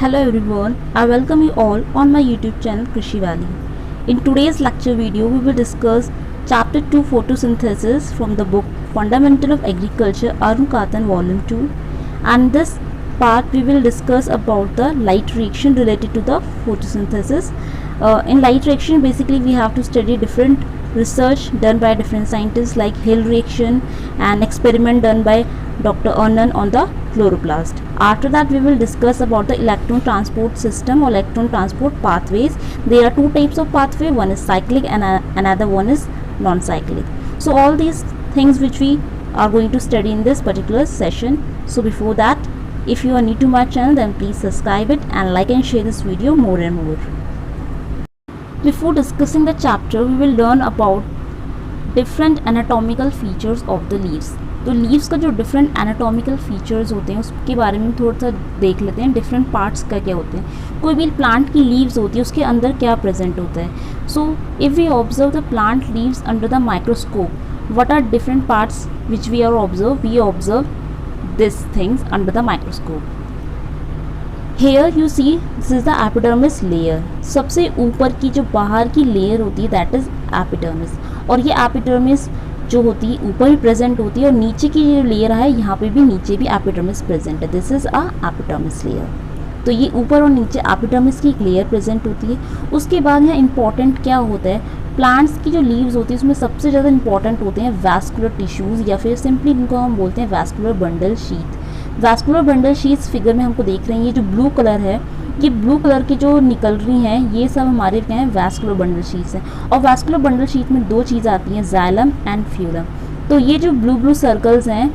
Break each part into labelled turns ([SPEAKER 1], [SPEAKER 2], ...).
[SPEAKER 1] Hello everyone, I welcome you all on my YouTube channel Krishi Valley. In today's lecture video, we will discuss Chapter 2 Photosynthesis from the book Fundamental of Agriculture, Arun Katyayan Volume 2. And this part we will discuss about the light reaction related to the photosynthesis. In light reaction, basically we have to study different research done by different scientists like Hill reaction and experiment done by Dr. Arun on the chloroplast. After that we will discuss about the electron transport system or electron transport pathways. There are two types of pathway, one is cyclic and another one is non-cyclic. So all these things which we are going to study in this particular session. So before that, if you are new to my channel, then please subscribe it and like and share this video more and more. Before discussing the chapter, we will learn about different anatomical features of the leaves. तो leaves का जो different anatomical features होते हैं उसके बारे में थोड़ा सा देख लेते हैं. डिफरेंट पार्ट्स का क्या होते हैं. कोई भी प्लांट की लीव्स होती है उसके अंदर क्या प्रेजेंट होता है. So if we observe the plant leaves under the microscope, what are different parts which we observe this things under the microscope. Here you see this is the epidermis layer. सबसे ऊपर की जो बाहर की layer होती है that is epidermis, और ये एपिडर्मिस जो होती है ऊपर भी प्रेजेंट होती है और नीचे की जो लेयर है यहाँ पे भी नीचे भी एपिडर्मिस प्रेजेंट है. This is a epidermis layer. तो ये ऊपर और नीचे एपिडर्मिस की एक लेयर प्रेजेंट होती है. उसके बाद यहाँ इंपॉर्टेंट क्या होता है, प्लांट्स की जो लीव्स होती है उसमें सबसे ज़्यादा इंपॉर्टेंट होते हैं वैस्कुलर टिश्यूज़, या फिर सिंपली इनको हम बोलते हैं vascular bundle sheath. Vascular bundle sheets figure में हमको देख रहे हैं, ये जो ब्लू कलर है, ये ब्लू कलर की जो निकल रही हैं ये सब हमारे क्या हैं वैस्कुलर बंडल शीट्स हैं. और वैस्कुलर बंडल शीट में दो चीज़ आती हैं, जाइलम एंड फ्यूलम. तो ये जो ब्लू सर्कल्स हैं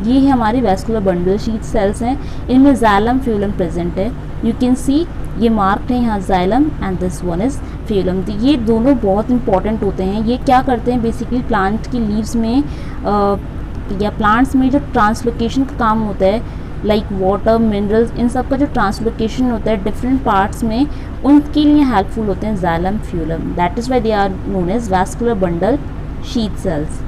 [SPEAKER 1] ये हमारे वैस्कुलर बंडल शीट सेल्स हैं. इनमें जाइलम फ्यूलम प्रेजेंट है. यू कैन सी ये मार्क्ड है यहाँ xylem and this one is phloem. तो ये दोनों बहुत इंपॉर्टेंट होते हैं. ये क्या करते हैं बेसिकली प्लांट की लीव्स में या प्लांट्स में जो ट्रांसलोकेशन का काम होता है, लाइक वाटर मिनरल्स, इन सब का जो ट्रांसलोकेशन होता है डिफरेंट पार्ट्स में, उनके लिए हेल्पफुल होते हैं xylem phloem. That is why they are known as vascular bundle sheath cells.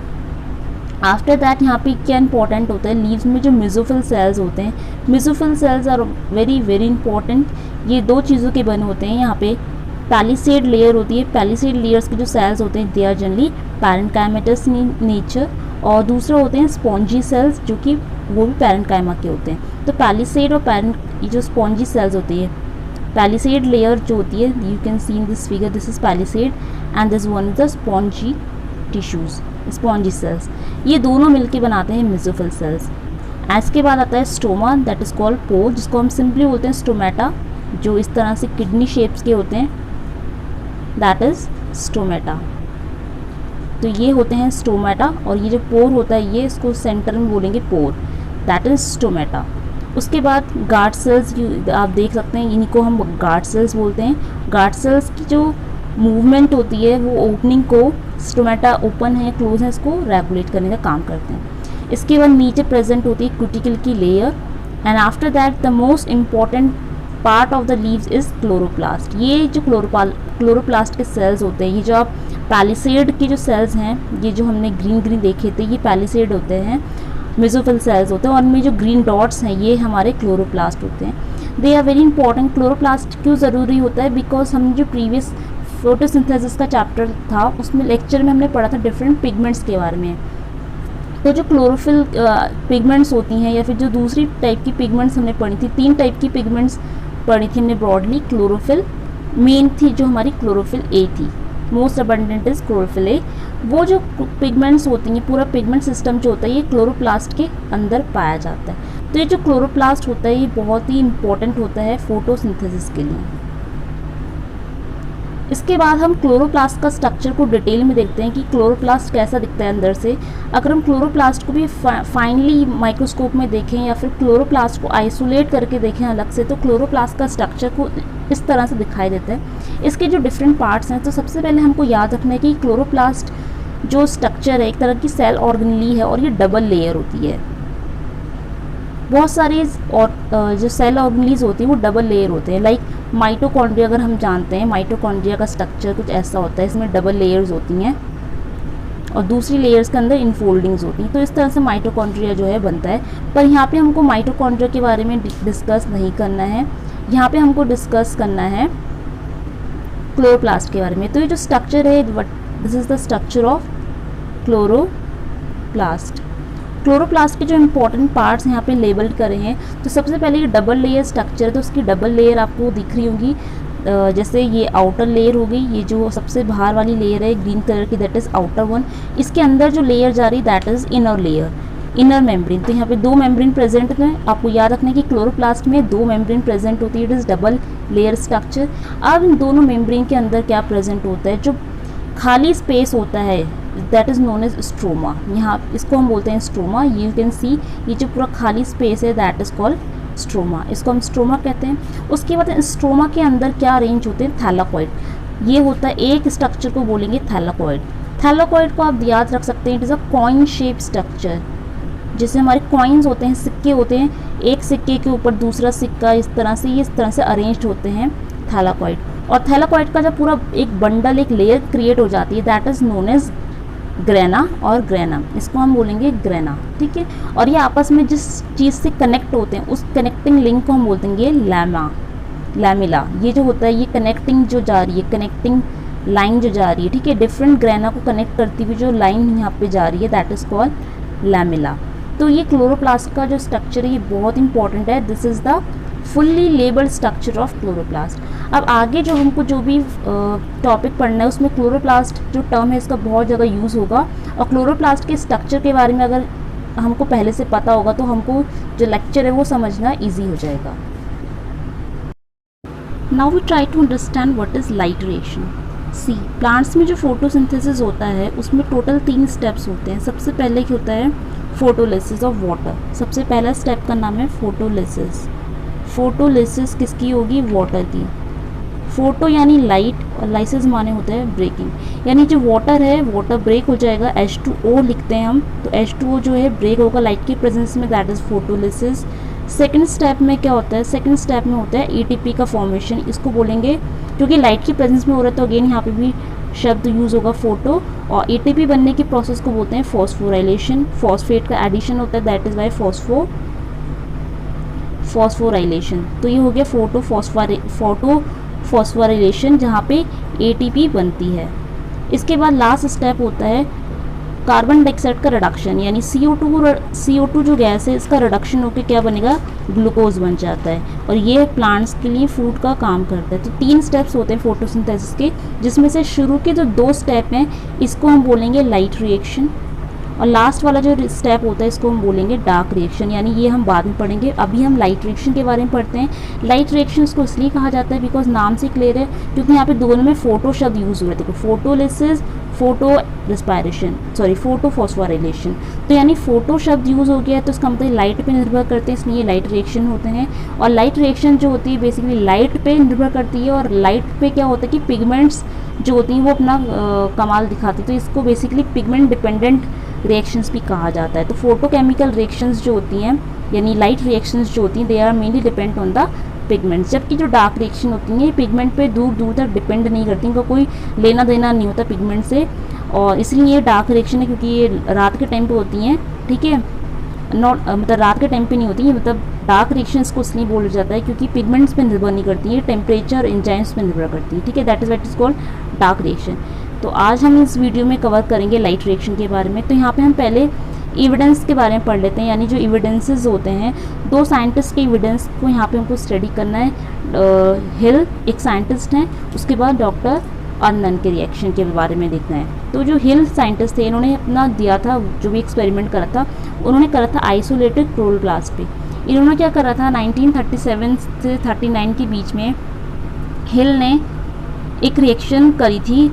[SPEAKER 1] After that यहाँ पे क्या इंपॉर्टेंट होता है, लीव्स में जो मेसोफिल सेल्स होते हैं, mesophyll cells are very very important. ये दो चीज़ों के बने होते हैं. यहाँ पे पैलिसेड लेयर होती है. पैलिसेड लेयर्स के जो सेल्स होते हैं they are generally parenchymatous in nature, और दूसरे होते हैं स्पॉन्जी सेल्स जो कि वो भी पैरेंकाइमा के होते हैं. तो पैलिसेड और ये जो स्पॉन्जी सेल्स होती है, पैलिसेड लेयर जो होती है, you can see in this figure, this is palisade and this one is the spongy tissues, spongy cells. ये दोनों मिलके बनाते हैं मेसोफिल सेल्स. इसके बाद आता है स्टोमा, दैट इज कॉल्ड पोर, जिसको हम सिंपली बोलते हैं स्टोमेटा, जो इस तरह से किडनी शेप्स के होते हैं, दैट इज स्टोमेटा. तो ये होते हैं स्टोमेटा, और ये जो पोर होता है ये इसको सेंटर में बोलेंगे पोर, दैट इज स्टोमेटा. उसके बाद गार्ड सेल्स आप देख सकते हैं, इनको हम गार्ड सेल्स बोलते हैं. गार्ड सेल्स की जो मूवमेंट होती है वो ओपनिंग को, स्टोमेटा ओपन है क्लोज है, इसको रेगुलेट करने का काम करते हैं. इसके बाद नीचे प्रेजेंट होती है क्यूटिकल की layer, and after that the most important part of the leaves is chloroplast. ये जो क्लोरोप्लास्ट के सेल्स होते हैं, ये जो आप पैलिसेड के जो सेल्स हैं, ये जो हमने ग्रीन देखे थे, ये पैलिसेड होते हैं, मेसोफिल सेल्स होते हैं, और उनमें जो ग्रीन डॉट्स हैं ये हमारे क्लोरोप्लास्ट होते हैं. They are very important. Chloroplast क्यों ज़रूरी होता है, बिकॉज हमने जो प्रीवियस फोटोसिंथेसिस का चैप्टर था उसमें लेक्चर में हमने पढ़ा था डिफरेंट पिगमेंट्स के बारे में. तो जो क्लोरोफिल पिगमेंट्स होती हैं, या फिर जो दूसरी टाइप की पिगमेंट्स हमने पढ़ी थी, 3 टाइप की पिगमेंट्स पढ़ी थी हमने ब्रॉडली. क्लोरोफिल मेन थी जो हमारी क्लोरोफिल ए थी, most abundant is chlorophyll A. वो जो पिगमेंट्स होती हैं, पूरा पिगमेंट सिस्टम जो होता है ये क्लोरोप्लास्ट के अंदर पाया जाता है. तो ये जो क्लोरोप्लास्ट होता है ये बहुत ही इंपॉर्टेंट होता है फोटोसिंथेसिस के लिए. इसके बाद हम क्लोरोप्लास्ट का स्ट्रक्चर को डिटेल में देखते हैं कि क्लोरोप्लास्ट कैसा दिखता है अंदर से. अगर हम क्लोरोप्लास्ट को भी फाइनली माइक्रोस्कोप में देखें या फिर क्लोरोप्लास्ट को आइसोलेट करके देखें अलग से, तो क्लोरोप्लास्ट का स्ट्रक्चर को इस तरह से दिखाई देता है. इसके जो डिफरेंट पार्ट्स हैं, तो सबसे पहले हमको याद रखना है कि क्लोरोप्लास्ट जो स्ट्रक्चर है एक तरह की सेल ऑर्गेनेली है, और ये डबल लेयर होती है. बहुत सारे और जो सेल ऑर्गेनेलीज होती हैं वो डबल लेयर होते हैं. लाइक माइटोकॉन्ड्रिया अगर हम जानते हैं, माइटोकॉन्ड्रिया का स्ट्रक्चर कुछ ऐसा होता है, इसमें डबल लेयर्स होती हैं और दूसरी लेयर्स के अंदर इनफोल्डिंग्स होती हैं. तो इस तरह से माइटोकॉन्ड्रिया जो है बनता है. पर यहाँ पे हमको माइटोकॉन्ड्रिया के बारे में डिस्कस नहीं करना है. यहाँ पे हमको डिस्कस करना है क्लोरोप्लास्ट के बारे में। तो ये जो स्ट्रक्चर है, this is the structure of chloroplast. Chloroplast के जो इंपॉर्टेंट पार्ट्स यहाँ पे लेबल्ड करे हैं, तो सबसे पहले ये डबल लेयर स्ट्रक्चर है, तो उसकी डबल लेयर आपको दिख रही होगी। जैसे ये आउटर लेयर हो गई, ये जो सबसे बाहर वाली लेयर है ग्रीन कलर की, दैट इज़ आउटर वन। इसके अंदर जो लेयर जा रही है that is inner layer, inner membrane. तो यहाँ पे दो मेम्ब्रेन प्रेजेंट हैं। आपको याद रखना है कि क्लोरोप्लास्ट में दो मेम्ब्रेन प्रेजेंट होती है, it is double layer structure. अब इन दोनों मेम्ब्रेन के अंदर क्या प्रेजेंट होता है, जो खाली स्पेस होता है that is known as stroma. यहाँ इसको हम बोलते हैं स्ट्रोमा। यू कैन सी ये जो पूरा खाली स्पेस है दैट इज़ कॉल्ड स्ट्रोमा, इसको हम स्ट्रोमा कहते हैं। उसके बाद स्ट्रोमा के अंदर क्या अरेंज होते हैं, थैलाकॉइड। ये होता है, एक स्ट्रक्चर को बोलेंगे थैलाकॉइड। थैलाकॉइड को आप याद रख सकते हैं, it is a coin shape structure. जैसे हमारे कॉइन्स होते हैं, सिक्के होते हैं, एक सिक्के के ऊपर दूसरा सिक्का, इस तरह से अरेंज्ड होते हैं थैलाकॉइड। और थैलाकॉइड का जब पूरा एक बंडल, एक लेयर क्रिएट हो जाती है that is known as grana और ग्रेनम, इसको हम बोलेंगे ग्रेना, ठीक है। और ये आपस में जिस चीज़ से कनेक्ट होते हैं उस कनेक्टिंग लिंक को हम बोलते हैं लैमिला। ये जो होता है, ये कनेक्टिंग जो जा रही है, कनेक्टिंग लाइन जो जा रही है, ठीक है, डिफरेंट ग्रेना को कनेक्ट करती हुई जो लाइन यहाँ पे जा रही है दैट इज़ कॉल्ड लैमिला। तो ये क्लोरोप्लास्ट का जो स्ट्रक्चर है ये बहुत इंपॉर्टेंट है। This is the fully labelled structure of chloroplast. अब आगे जो हमको जो भी टॉपिक पढ़ना है उसमें क्लोरोप्लास्ट जो टर्म है इसका बहुत ज़्यादा यूज़ होगा। और क्लोरोप्लास्ट के स्ट्रक्चर के बारे में अगर हमको पहले से पता होगा तो हमको जो लेक्चर है वो समझना ईजी हो जाएगा। Now we try to understand what is light reaction. See, plants में जो फोटोसिंथेसिस होता है उसमें टोटल 3 स्टेप्स होते हैं। सबसे पहले क्या होता है, फोटोलिसिस ऑफ वाटर। सबसे पहला स्टेप का नाम है फोटोलिसिस। फोटोलिसिस किसकी होगी, वाटर की। फोटो यानी लाइट और लाइसिस माने होता है ब्रेकिंग, यानी जो वाटर है वाटर ब्रेक हो जाएगा, H2O लिखते हैं हम, तो H2O जो है ब्रेक होगा लाइट की प्रेजेंस में, that is photolysis. Second step में क्या होता है, सेकंड स्टेप में होता है ATP का फॉर्मेशन, इसको बोलेंगे क्योंकि लाइट की प्रेजेंस में हो रहा है तो अगेन यहाँ पे भी शब्द यूज़ होगा फोटो। और ATP बनने की प्रोसेस को बोलते हैं फॉस्फोराइलेशन, फॉस्फेट का एडिशन होता है दैट इज़ वाई फॉस्फोराइलेशन। तो ये हो गया फोटोफॉस्फोराइलेशन जहाँ पे ATP बनती है। इसके बाद लास्ट स्टेप होता है कार्बन डाइऑक्साइड का रिडक्शन, यानी CO2 जो गैस है इसका रिडक्शन होकर क्या बनेगा, ग्लूकोज बन जाता है, और ये प्लांट्स के लिए फूड का काम करता है। तो 3 स्टेप्स होते हैं फोटोसिंथेसिस के, जिसमें से शुरू के जो 2 स्टेप हैं इसको हम बोलेंगे लाइट रिएक्शन, और लास्ट वाला जो स्टेप होता है इसको हम बोलेंगे डार्क रिएक्शन, यानी ये हम बाद में पढ़ेंगे। अभी हम लाइट रिएक्शन के बारे में पढ़ते हैं। लाइट रिएक्शन को इसलिए कहा जाता है बिकॉज नाम से क्लियर है, क्योंकि यहाँ पे दोनों में फोटो शब्द यूज़ हुए थे, फोटोलिसिस, फोटोफॉस्फोराइलेशन। तो यानी फोटो शब्द यूज़ हो गया है तो इसका मतलब लाइट पे निर्भर करते हैं, इसलिए ये लाइट रिएक्शन होते हैं। और लाइट रिएक्शन जो होती है बेसिकली लाइट पे निर्भर करती है, और लाइट पे क्या होता है कि पिगमेंट्स जो होती हैं वो अपना कमाल दिखाती है, तो इसको बेसिकली पिगमेंट डिपेंडेंट रिएक्शंस भी कहा जाता है। तो फोटोकेमिकल रिएक्शंस जो होती हैं यानी लाइट रिएक्शंस जो होती हैं they are mainly depend on the pigments, जबकि जो डार्क रिएक्शन होती हैं ये पिगमेंट पे दूर दूर तक डिपेंड नहीं करती, इनका कोई लेना देना नहीं होता पिगमेंट से, और इसलिए ये डार्क रिएक्शन है क्योंकि ये रात के टाइम पे होती हैं, ठीक है, मतलब रात के टाइम पे नहीं होती है, मतलब डार्क रिएक्शंस को इसलिए बोला जाता है क्योंकि पिगमेंट्स पे निर्भर नहीं करती है, टेम्परेचर एंजाइम्स पे निर्भर करती है, ठीक है, that is what is called dark reaction. तो आज हम इस वीडियो में कवर करेंगे लाइट रिएक्शन के बारे में। तो यहाँ पे हम पहले एविडेंस के बारे में पढ़ लेते हैं, यानी जो एविडेंसेस होते हैं 2 साइंटिस्ट के एविडेंस को यहाँ पे हमको स्टडी करना है। हिल एक साइंटिस्ट हैं, उसके बाद डॉक्टर अर्नन के रिएक्शन के बारे में देखना है। तो जो हिल साइंटिस्ट थे इन्होंने अपना दिया था जो भी एक्सपेरिमेंट करा था, उन्होंने करा था आइसोलेटेड क्लोरोप्लास्ट पे। इन्होंने क्या करा था 1937 से 39 के बीच में हिल ने एक रिएक्शन करी थी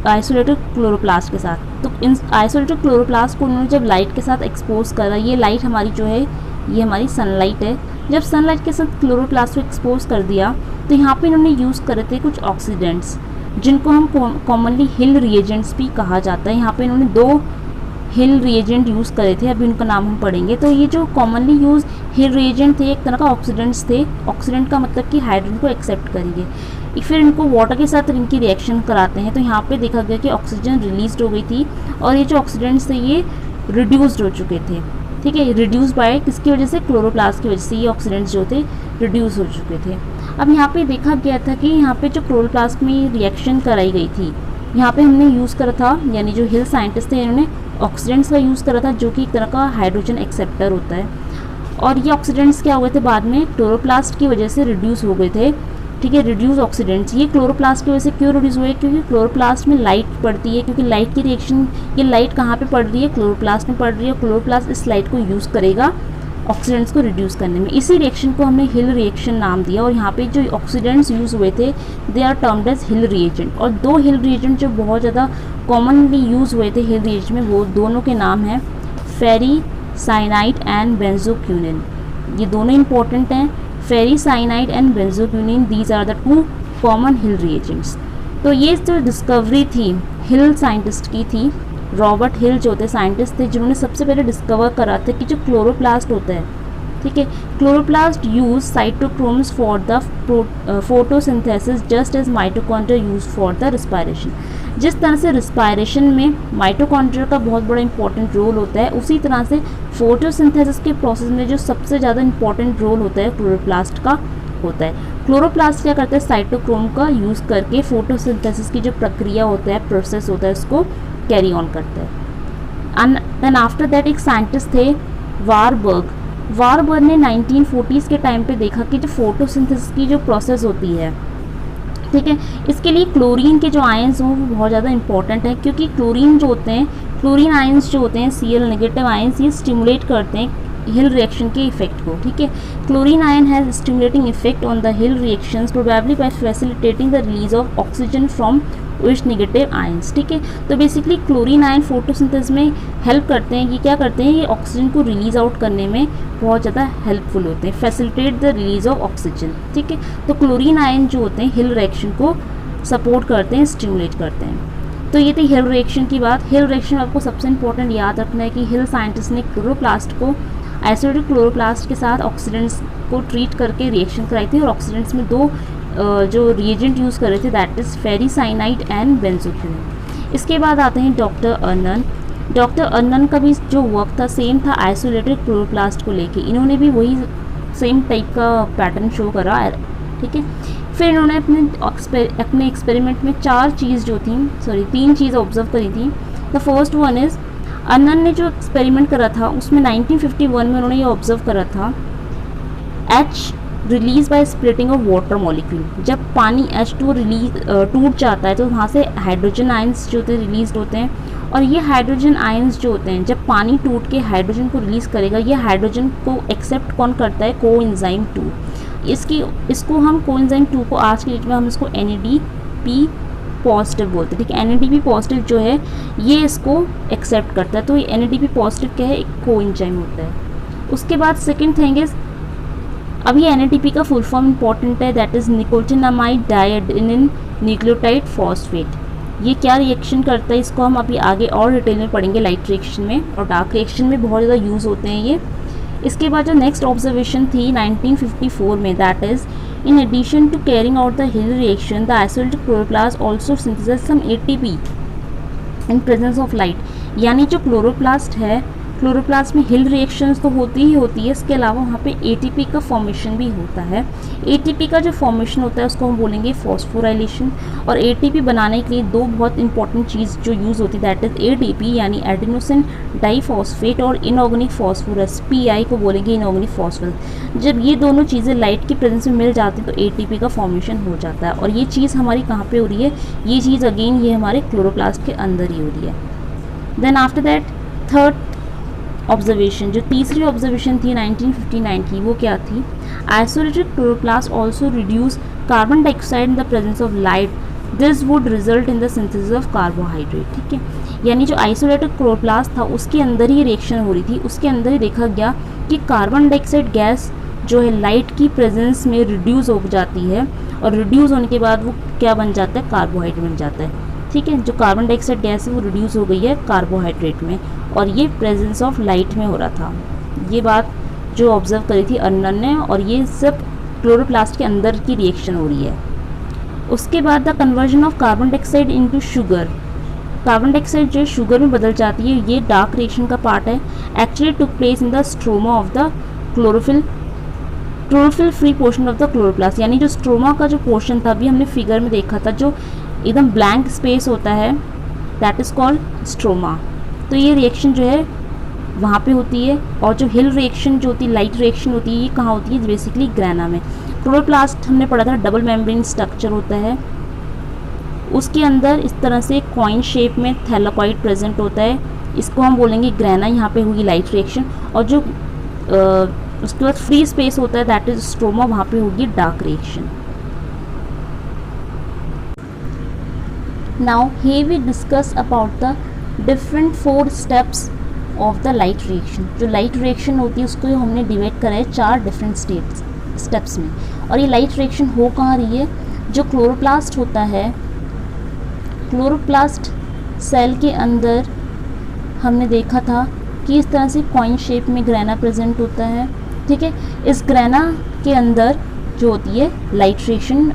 [SPEAKER 1] आइसोलेटेड क्लोरोप्लास्ट के साथ। तो इन आइसोलेटेड क्लोरोप्लास्ट को उन्होंने जब लाइट के साथ एक्सपोज करा, ये लाइट हमारी जो है ये हमारी सनलाइट है, जब सनलाइट के साथ क्लोरोप्लास्ट को एक्सपोज कर दिया तो यहाँ पे इन्होंने यूज़ करे थे कुछ ऑक्सीडेंट्स जिनको हम कॉमनली हिल रिएजेंट्स भी कहा जाता है। यहाँ पे इन्होंने 2 हिल रिएजेंट यूज़ करे थे, अभी उनका नाम हम पढ़ेंगे। तो ये जो कॉमनली यूज़ हिल रिएजेंट थे एक तरह का ऑक्सीडेंट्स थे। ऑक्सीडेंट का मतलब कि हाइड्रोजन को एक्सेप्ट करेंगे, फिर इनको वाटर के साथ इनकी रिएक्शन कराते हैं। तो यहाँ पे देखा गया कि ऑक्सीजन रिलीज हो गई थी और ये जो ऑक्सीडेंट्स थे ये रिड्यूस्ड हो चुके थे, ठीक है, रिड्यूस बाय किसकी वजह से, क्लोरोप्लास्ट की वजह से ये ऑक्सीडेंट्स जो थे रिड्यूस हो चुके थे। अब यहाँ पे देखा गया था कि यहाँ पे जो क्लोरोप्लास्ट में रिएक्शन कराई गई थी, यहाँ पे हमने यूज़ करा था, यानी जो हिल साइंटिस्ट थे इन्होंने ऑक्सीडेंट्स का यूज़ करा था, जो कि एक तरह का हाइड्रोजन एक्सेप्टर होता है। और ये ऑक्सीडेंट्स क्या हुए थे, बाद में क्लोरोप्लास्ट की वजह से रिड्यूस हो गए थे, ठीक है, रिड्यूस ऑक्सीडेंट्स। ये क्लोरोप्लास्ट की वजह से क्यों रिड्यूस हुए, क्योंकि क्लोरोप्लास्ट में लाइट पड़ती है, क्योंकि लाइट की रिएक्शन, ये लाइट कहाँ पे पड़ रही है, क्लोरोप्लास्ट में पड़ रही है। क्लोरोप्लास्ट इस लाइट को यूज़ करेगा ऑक्सीडेंट्स को रिड्यूस करने में। इसी रिएक्शन को हमने हिल रिएक्शन नाम दिया। और यहाँ पे जो ऑक्सीडेंट्स यूज़ हुए थे they are termed as Hill reagent. और दो हिल रिएजेंट जो बहुत ज़्यादा कॉमनली यूज़ हुए थे हिल रिएजेंट में, वो दोनों के नाम हैं फेरी साइनाइड एंड बेंजोक्यूनिन। ये दोनों इंपॉर्टेंट हैं, ferricyanide and benzoquinone, these are the two common Hill reagents. तो ये जो डिस्कवरी थी हिल साइंटिस्ट की थी, रॉबर्ट हिल जो थे साइंटिस्ट थे जिन्होंने सबसे पहले डिस्कवर करा था कि जो क्लोरोप्लास्ट होता है, ठीक है, chloroplast use cytochromes for the photosynthesis just as mitochondria use for the respiration. जिस तरह से रिस्पायरेशन में माइटोकॉन्ड्रिया का बहुत बड़ा इंपॉर्टेंट रोल होता है, उसी तरह से फोटोसिंथेसिस के प्रोसेस में जो सबसे ज़्यादा इंपॉर्टेंट रोल होता है क्लोरोप्लास्ट का होता है। क्लोरोप्लास्ट क्या करता है, साइटोक्रोम का यूज़ करके फोटोसिंथेसिस की जो प्रक्रिया होता है, प्रोसेस होता है, उसको कैरी ऑन करता है। एंड देन आफ्टर दैट एक साइंटिस्ट थे वारबर्ग ने 1940s के टाइम पे देखा कि जो फोटोसिंथेसिस की जो प्रोसेस होती है, ठीक है, इसके लिए क्लोरीन के जो आयंस हों वो बहुत ज़्यादा इंपॉर्टेंट है, क्योंकि क्लोरीन जो होते हैं, क्लोरीन आयंस जो होते हैं Cl नेगेटिव आयंस, ये स्टिमुलेट करते हैं हिल रिएक्शन के इफेक्ट को, ठीक है। Chlorine ion has stimulating effect on the hill reactions probably bye facilitating the release of oxygen from OH negative ions, ठीक है। तो बेसिकली क्लोरीन आयन फोटोसिंथेसिस में हेल्प करते हैं। ये क्या करते हैं, ये ऑक्सीजन को रिलीज आउट करने में बहुत ज़्यादा हेल्पफुल होते हैं, facilitate the release of oxygen, ठीक है। तो क्लोरीन आयन जो होते हैं हिल रिएक्शन को सपोर्ट करते हैं, स्टिमुलेट करते हैं। तो ये थी हिल रिएक्शन की बात। हिल रिएक्शन आपको सबसे इंपॉर्टेंट याद रखना है कि हिल साइंटिस्ट ने क्लोरोप्लास्ट को आइसोलेटेड क्लोरोप्लास्ट के साथ ऑक्सीडेंट्स को ट्रीट करके रिएक्शन कराई थी, और ऑक्सीडेंट्स में दो जो रिएजेंट यूज़ कर रहे थे, that is ferricyanide and benzoquinone. इसके बाद आते हैं डॉक्टर अर्नन का भी जो वर्क था सेम था आइसोलेटेड क्लोरोप्लास्ट को लेके। इन्होंने भी वही सेम टाइप का पैटर्न शो करा, ठीक है। फिर इन्होंने अपने एक्सपेरिमेंट में तीन चीज़ ऑब्जर्व करी थी। द फर्स्ट वन इज़, अर्नन ने जो एक्सपेरिमेंट करा था उसमें 1951 में उन्होंने ये ऑब्जर्व करा था, H release by splitting of water molecule. जब पानी H2 टूट जाता है तो वहाँ से हाइड्रोजन आयंस जो होते हैं रिलीज होते हैं, और ये हाइड्रोजन आयंस जो होते हैं जब पानी टूट के हाइड्रोजन को रिलीज़ करेगा, ये हाइड्रोजन को एक्सेप्ट कौन करता है, कोएंजाइम 2। इसको हम कोएंजाइम 2 को आज की डेट में हम इसको NADP पॉजिटिव बोलते हैं, ठीक है। NADP पॉजिटिव जो है ये इसको एक्सेप्ट करता है, तो ये NADP पॉजिटिव क्या है, एक कोएंजाइम होता है। उसके बाद सेकेंड थिंग इज, अभी NADP का फुल फॉर्म इंपॉर्टेंट है, that is nicotinamide diadenine nucleotide phosphate. ये क्या रिएक्शन करता है, इसको हम अभी आगे और डिटेल में पढ़ेंगे लाइट रिएक्शन में, और डार्क रिएक्शन में बहुत ज़्यादा यूज़ होते हैं ये। इसके बाद जो नेक्स्ट ऑब्जर्वेशन थी 1954 में, that is in addition to carrying out the Hill reaction the isolated chloroplast also synthesize some ATP in presence of light. यानी जो क्लोरोप्लास्ट है, क्लोरोप्लास्ट में हिल रिएक्शंस तो होती ही होती है, इसके अलावा वहाँ पे ATP का फॉर्मेशन भी होता है। ATP का जो फॉर्मेशन होता है उसको हम बोलेंगे फॉस्फोराइलेशन। और ATP बनाने के लिए दो बहुत इंपॉर्टेंट चीज़ जो यूज़ होती है, दैट इज़ ADP यानी एडिनोसिन डाइफॉस्फेट, और इनऑर्गेनिक फॉस्फोरस, PI को बोलेंगे इनऑर्गेनिक फॉस्फोरस। जब ये दोनों चीज़ें लाइट की प्रेजेंस में मिल जाती हैं तो ATP का फॉर्मेशन हो जाता है, और ये चीज़ हमारी कहाँ पर हो रही है, ये चीज़ अगेन ये हमारे क्लोरोप्लास्ट के अंदर ही हो रही है। Then after that third observation, जो तीसरी ऑब्जर्वेशन थी 1959 की, वो क्या थी, isolated chloroplast also reduce carbon dioxide in the presence of light, this would result in the synthesis of carbohydrate, ठीक है। यानी जो आइसोलेटेड क्लोरोप्लास्ट था उसके अंदर ही रिएक्शन हो रही थी, उसके अंदर ही देखा गया कि कार्बन डाइऑक्साइड गैस जो है लाइट की प्रेजेंस में रिड्यूस हो जाती है, और रिड्यूस होने के बाद वो क्या बन जाता है, कार्बोहाइड्रेट बन जाता है, ठीक है। जो कार्बन डाइऑक्साइड गैस है वो रिड्यूस हो गई है कार्बोहाइड्रेट में, और ये प्रेजेंस ऑफ लाइट में हो रहा था। ये बात जो ऑब्जर्व करी थी अर्नन ने, और ये सब क्लोरोप्लास्ट के अंदर की रिएक्शन हो रही है। उसके बाद the conversion of carbon dioxide into sugar, carbon dioxide जो शुगर में बदल जाती है, ये डार्क रिएक्शन का पार्ट है। Actually took place in the stroma of the chlorophyll chlorophyll free portion of the chloroplast, यानी जो स्ट्रोमा का जो पोर्शन था, अभी हमने फिगर में देखा था, जो एकदम ब्लैंक स्पेस होता है, दैट इज़ कॉल्ड स्ट्रोमा। तो ये रिएक्शन जो है वहाँ पे होती है। और जो हिल रिएक्शन जो होती है, लाइट रिएक्शन होती है, ये कहाँ होती है? बेसिकली ग्रेना में। क्लोरोप्लास्ट हमने पढ़ा था डबल मेम्ब्रेन स्ट्रक्चर होता है, उसके अंदर इस तरह से कॉइन शेप में थैलाकॉइड प्रेजेंट होता है, इसको हम बोलेंगे ग्रेना। यहाँ पे होगी लाइट रिएक्शन। और जो उसके बाद फ्री स्पेस होता है, दैट इज स्ट्रोमा, वहाँ पे होगी dark reaction. Now here we discuss about the different 4 steps of the light reaction। जो लाइट रिएक्शन होती है उसको हमने डिवाइड करा है 4 डिफरेंट स्टेप्स में। और ये लाइट रिएक्शन हो कहाँ रही है? जो क्लोरोप्लास्ट होता है, क्लोरोप्लास्ट सेल के अंदर हमने देखा था कि इस तरह से कॉइन शेप में ग्रेना प्रेजेंट होता है, ठीक है। इस ग्रेना के अंदर जो होती है लाइट रिएक्शन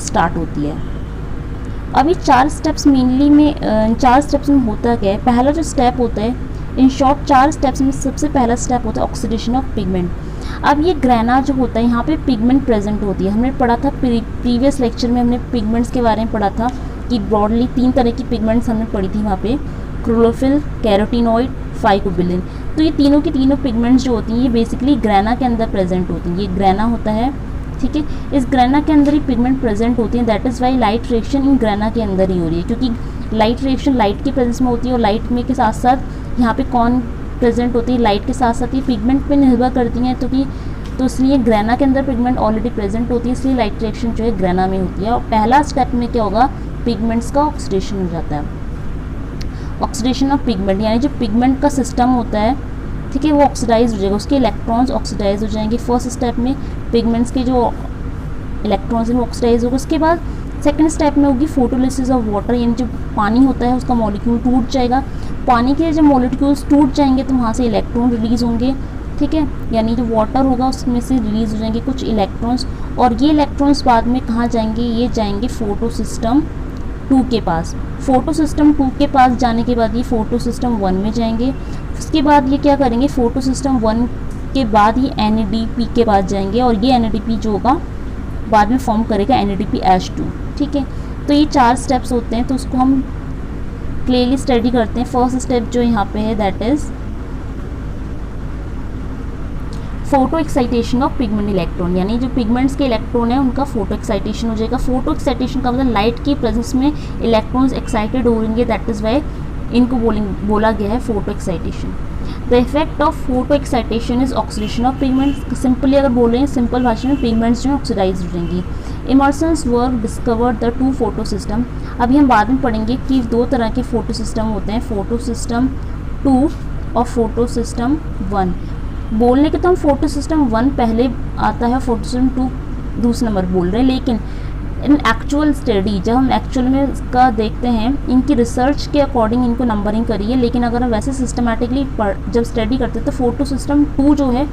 [SPEAKER 1] स्टार्ट होती है। अभी 4 स्टेप्स मेनली में 4 स्टेप्स में होता क्या है? पहला जो स्टेप होता है, इन शॉर्ट 4 स्टेप्स में सबसे पहला स्टेप होता है ऑक्सीडेशन ऑफ पिगमेंट। अब ये ग्रेना जो होता है, यहाँ पे पिगमेंट प्रेजेंट होती है। हमने पढ़ा था प्रीवियस लेक्चर में, हमने पिगमेंट्स के बारे में पढ़ा था कि ब्रॉडली 3 तरह की पिगमेंट्स हमने पढ़ी थी वहाँ पे, क्लोरोफिल, कैरोटीनॉइड, फाइकोबिलिन। तो ये तीनों की तीनों पिगमेंट्स जो होती हैं ये बेसिकली ग्रेना के अंदर प्रेजेंट होती हैं। ये ग्रेना होता है, ठीक है। इस ग्रेना के अंदर ही पिगमेंट प्रेजेंट होती हैं, that is Y light reaction in grana के अंदर ही हो रही है, क्योंकि लाइट रिएक्शन लाइट की प्रेजेंस में होती है। और लाइट में के साथ साथ यहाँ पे कौन प्रेजेंट होती है? लाइट के साथ साथ ये पिगमेंट पे निर्भर करती हैं। तो इसलिए ग्रेना के अंदर पिगमेंट ऑलरेडी प्रेजेंट होती है, इसलिए लाइट रिएक्शन जो है ग्रेना में होती है। और पहला स्टेप में क्या होगा? पिगमेंट्स का ऑक्सीडेशन हो जाता है। ऑक्सीडेशन ऑफ पिगमेंट, यानी जो पिगमेंट का सिस्टम होता है, ठीक है, वो ऑक्सीडाइज हो जाएगा, उसके इलेक्ट्रॉन्स ऑक्सीडाइज हो जाएंगे। फर्स्ट स्टेप में पिगमेंट्स के जो इलेक्ट्रॉन्स हैं वो ऑक्सीडाइज होगा। उसके बाद सेकंड स्टेप में होगी फोटोलिसिस ऑफ वाटर, यानी जो पानी होता है उसका मॉलिक्यूल टूट जाएगा। पानी के जब मॉलिक्यूल्स टूट जाएंगे तो वहाँ से इलेक्ट्रॉन रिलीज होंगे, ठीक है, यानी जो वाटर होगा उसमें से रिलीज हो जाएंगे कुछ इलेक्ट्रॉन्स। और ये इलेक्ट्रॉन्स बाद में कहाँ जाएंगे? ये जाएंगे फोटो सिस्टम 2 के पास। फोटो सिस्टम 2 के पास जाने के बाद ये फोटो सिस्टम 1 में जाएंगे। उसके बाद ये क्या करेंगे? फोटो सिस्टम 1 के बाद ये NADP के पास जाएंगे, और ये NADP जो होगा बाद में फॉर्म करेगा NADPH2, ठीक है। तो ये 4 स्टेप्स होते हैं, तो उसको हम क्लियरली स्टडी करते हैं। फर्स्ट स्टेप जो यहाँ पे है, that is photo excitation of pigment electron, यानी जो पिगमेंट्स के इलेक्ट्रॉन है उनका फोटो एक्साइटेशन हो जाएगा। फोटो एक्साइटेशन का मतलब लाइट की प्रेजेंस में इलेक्ट्रॉन्स एक्साइटेड हो रहेंगे, दैट इज वाई इनको बोला गया है photo excitation. The effect of photo excitation is oxidation of pigments. Simply अगर बोल रहे हैं सिंपल भाषा में, पिगमेंट्स जो है ऑक्सीडाइज हो जाएंगी। Emerson's work discovered the 2 photosystem. अभी हम बाद में पढ़ेंगे कि 2 तरह के फोटो सिस्टम होते हैं, फोटो सिस्टम 2 और फोटो सिस्टम 1। बोलने के तो हम फोटो सिस्टम 1 पहले आता है, फोटो सिस्टम 2 दूसरे नंबर बोल रहे हैं, लेकिन इन एक्चुअल स्टडी जब हम एक्चुअल में इसका देखते हैं, इनकी रिसर्च के अकॉर्डिंग इनको नंबरिंग करी है। लेकिन अगर हम वैसे सिस्टमेटिकली जब स्टडी करते हैं तो फोटो सिस्टम 2 जो है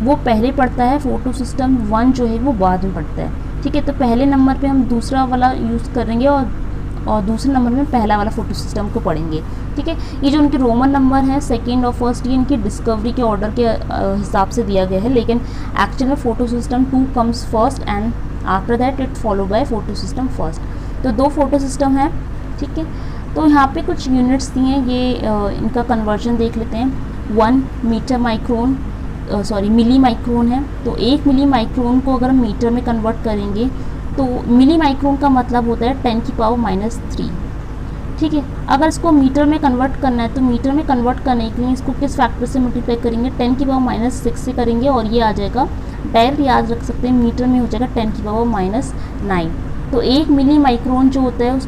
[SPEAKER 1] वो पहले पढ़ता है, फोटो सिस्टम 1 जो है वो बाद में पढ़ता है, ठीक है। तो पहले नंबर पे हम दूसरा वाला यूज़ करेंगे और दूसरे नंबर में पहला वाला फोटो सिस्टम को पढ़ेंगे, ठीक है। ये जो उनके रोमन नंबर हैं, सेकेंड और फर्स्ट, ये इनकी डिस्कवरी के ऑर्डर के हिसाब से दिया गया है, लेकिन एक्चुअल में photo system 2 comes first and after that it follow by photo system first. तो 2 फोटो सिस्टम है, ठीक है। तो यहाँ पे कुछ यूनिट्स दिए हैं, ये इनका कन्वर्जन देख लेते हैं। 1 मीटर माइक्रोन मिली माइक्रोन है, तो 1 मिली माइक्रोन को अगर हम मीटर में कन्वर्ट करेंगे तो मिली माइक्रोन का मतलब होता है 10⁻³ ठीक है। अगर इसको मीटर में कन्वर्ट करना है तो मीटर में कन्वर्ट करने के लिए इसको किस फैक्टर से मल्टीप्लाई करेंगे? 10⁻⁻6 से करेंगे, और ये आ जाएगा, डायरेक्ट याद रख सकते हैं, मीटर में हो जाएगा 10⁻⁹। तो 1 मिली माइक्रोन जो होता है उस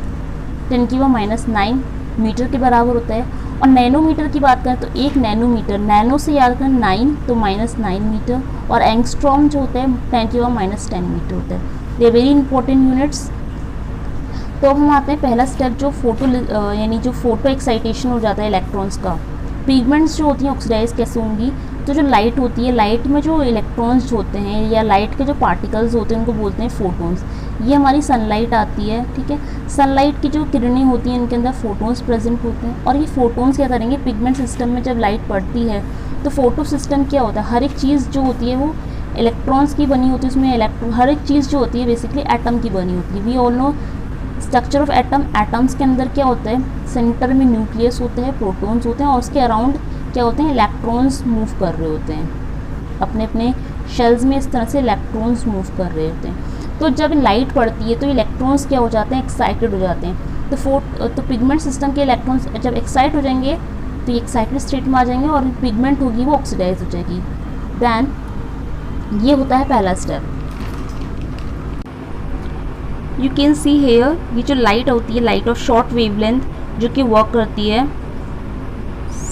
[SPEAKER 1] 10⁻⁹ मीटर के बराबर होता है। और नैनोमीटर की बात करें तो 1 नैनोमीटर, नैनो से याद करें 9 तो -9 मीटर, और एंगस्ट्रॉम जो होता है 10⁻10 मीटर होता है। They very important units. तो हम आते हैं पहला स्टेप जो यानी जो फोटो एक्साइटेशन हो जाता है इलेक्ट्रॉन्स का। पिगमेंट्स जो होती हैं ऑक्सीडाइज कैसे होंगी? तो जो लाइट होती है, लाइट में जो इलेक्ट्रॉन्स होते हैं या लाइट के जो पार्टिकल्स होते हैं उनको बोलते हैं फोटोन्स। ये हमारी सनलाइट आती है, ठीक है। सनलाइट की जो किरणें होती हैं इनके अंदर फोटोन्स प्रेजेंट होते हैं, और ये फोटोन्स क्या करेंगे? पिगमेंट सिस्टम में जब लाइट पड़ती है तो फोटो सिस्टम क्या होता है? हर एक चीज़ जो होती है वो इलेक्ट्रॉन्स की बनी होती है, उसमें हर एक चीज़ जो होती है बेसिकली एटम की बनी होती है। We all know structure of atom. Atoms के अंदर क्या होता है, सेंटर में न्यूक्लियस होते हैं, प्रोटॉन्स होते हैं और उसके अराउंड क्या होते हैं, इलेक्ट्रॉन्स मूव कर रहे होते हैं अपने अपने शेल्स में। इस तरह से इलेक्ट्रॉन्स मूव कर रहे होते हैं। तो जब लाइट पड़ती है तो इलेक्ट्रॉन्स क्या हो जाते हैं, एक्साइटेड हो जाते हैं। तो पिगमेंट सिस्टम के इलेक्ट्रॉन्स जब एक्साइट हो जाएंगे तो ये एक्साइटेड स्टेट में आ जाएंगे और पिगमेंट होगी वो ऑक्सीडाइज हो जाएगी। दैन ये होता है पहला step. You can see here, ये जो लाइट होती है, लाइट ऑफ शॉर्ट वेवलेंथ जो कि वर्क करती है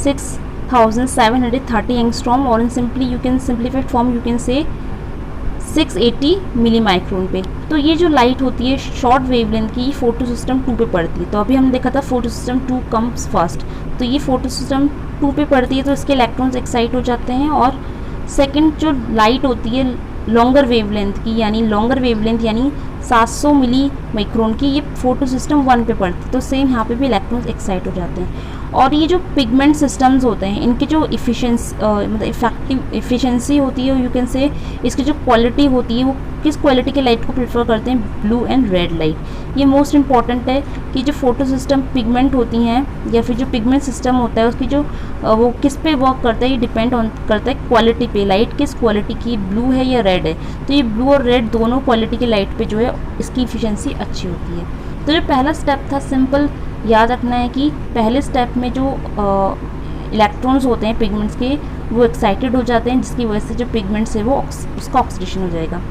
[SPEAKER 1] 6730 एंगस्ट्रॉम, और in simply you can simplified form you can say 680 milli micron पे। तो ये जो लाइट होती है शॉर्ट वेवलेंथ की, फोटो सिस्टम 2 पे पड़ती है। तो अभी हमने देखा था फोटो सिस्टम 2 कम्स फर्स्ट, तो ये फोटो सिस्टम 2 पे पड़ती है तो इसके इलेक्ट्रॉन्स एक्साइट हो जाते हैं। और सेकंड जो लाइट होती है लॉन्गर वेवलेंथ की, यानी लॉन्गर वेवलेंथ यानी 700 मिली माइक्रोन की, ये फोटो सिस्टम 1 पे पड़ती है। तो सेम यहाँ पे भी इलेक्ट्रॉन्स एक्साइट हो जाते हैं। और ये जो पिगमेंट सिस्टम्स होते हैं इनके जो मतलब इफेक्टिव एफिशिएंसी होती है, यू कैन से इसकी जो क्वालिटी होती है वो किस क्वालिटी के लाइट को प्रेफर करते हैं, ब्लू एंड रेड लाइट। ये मोस्ट इंपॉर्टेंट है कि जो फोटो सिस्टम पिगमेंट होती हैं या फिर जो पिगमेंट सिस्टम होता है उसकी जो वो किस पे वर्क करता है, ये डिपेंड करता है क्वालिटी पे, लाइट किस क्वालिटी की, ब्लू है या रेड है। तो ये ब्लू और रेड दोनों क्वालिटी के लाइट पे जो है इसकी इफिशिएंसी अच्छी होती है। तो जो पहला स्टेप था, सिंपल याद रखना है कि पहले स्टेप में जो इलेक्ट्रॉन्स होते हैं पिगमेंट्स के वो एक्साइटेड हो जाते हैं, जिसकी वजह से जो पिगमेंट्स है वो उसका ऑक्सीडेशन हो जाएगा।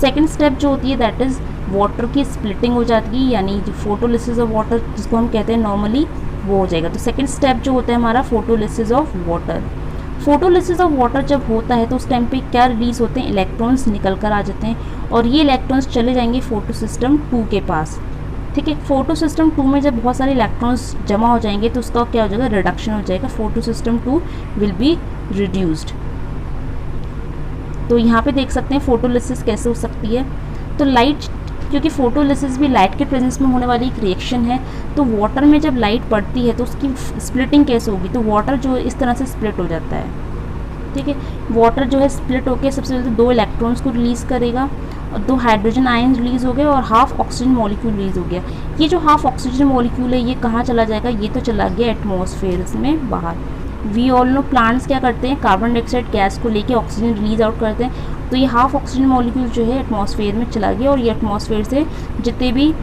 [SPEAKER 1] सेकंड स्टेप जो होती है दैट इज़ वाटर की स्प्लिटिंग हो जाती है, यानी जो फोटोलिसिस ऑफ वाटर जिसको हम कहते हैं नॉर्मली, वो हो जाएगा। तो सेकंड स्टेप जो होता है हमारा photolysis of water. Photolysis of water जब होता है तो उस टाइम पे क्या रिलीज होते हैं, इलेक्ट्रॉन्स निकल कर आ जाते हैं और ये इलेक्ट्रॉन्स चले जाएंगे फोटो सिस्टम 2 के पास। ठीक है, फोटो सिस्टम 2 में जब बहुत सारे इलेक्ट्रॉन्स जमा हो जाएंगे तो उसका क्या हो जाएगा, रिडक्शन हो जाएगा। Photo system 2 will be reduced. तो यहाँ पे देख सकते हैं फोटोलिसिस कैसे हो सकती है। तो लाइट, क्योंकि फोटोलिसिस भी लाइट के प्रेजेंस में होने वाली एक रिएक्शन है, तो वाटर में जब लाइट पड़ती है तो उसकी स्प्लिटिंग कैसे होगी, तो वाटर जो है इस तरह से स्प्लिट हो जाता है। ठीक है, वाटर जो है स्प्लिट होकर सबसे पहले 2 इलेक्ट्रॉन्स को रिलीज़ करेगा और 2 हाइड्रोजन आयन रिलीज़ हो गए और हाफ ऑक्सीजन मॉलिक्यूल रिलीज़ हो गया। ये जो हाफ ऑक्सीजन मॉलिक्यूल है ये कहाँ चला जाएगा, ये तो चला गया एटमॉस्फेयर में बाहर। वी ऑल नो प्लांट्स क्या करते हैं, कार्बन डाइऑक्साइड गैस को लेके ऑक्सीजन रिलीज आउट करते हैं। तो ये हाफ ऑक्सीजन मॉलिक्यूल जो है एटमॉस्फेयर में चला गया और ये एटमॉस्फेयर से जितने भी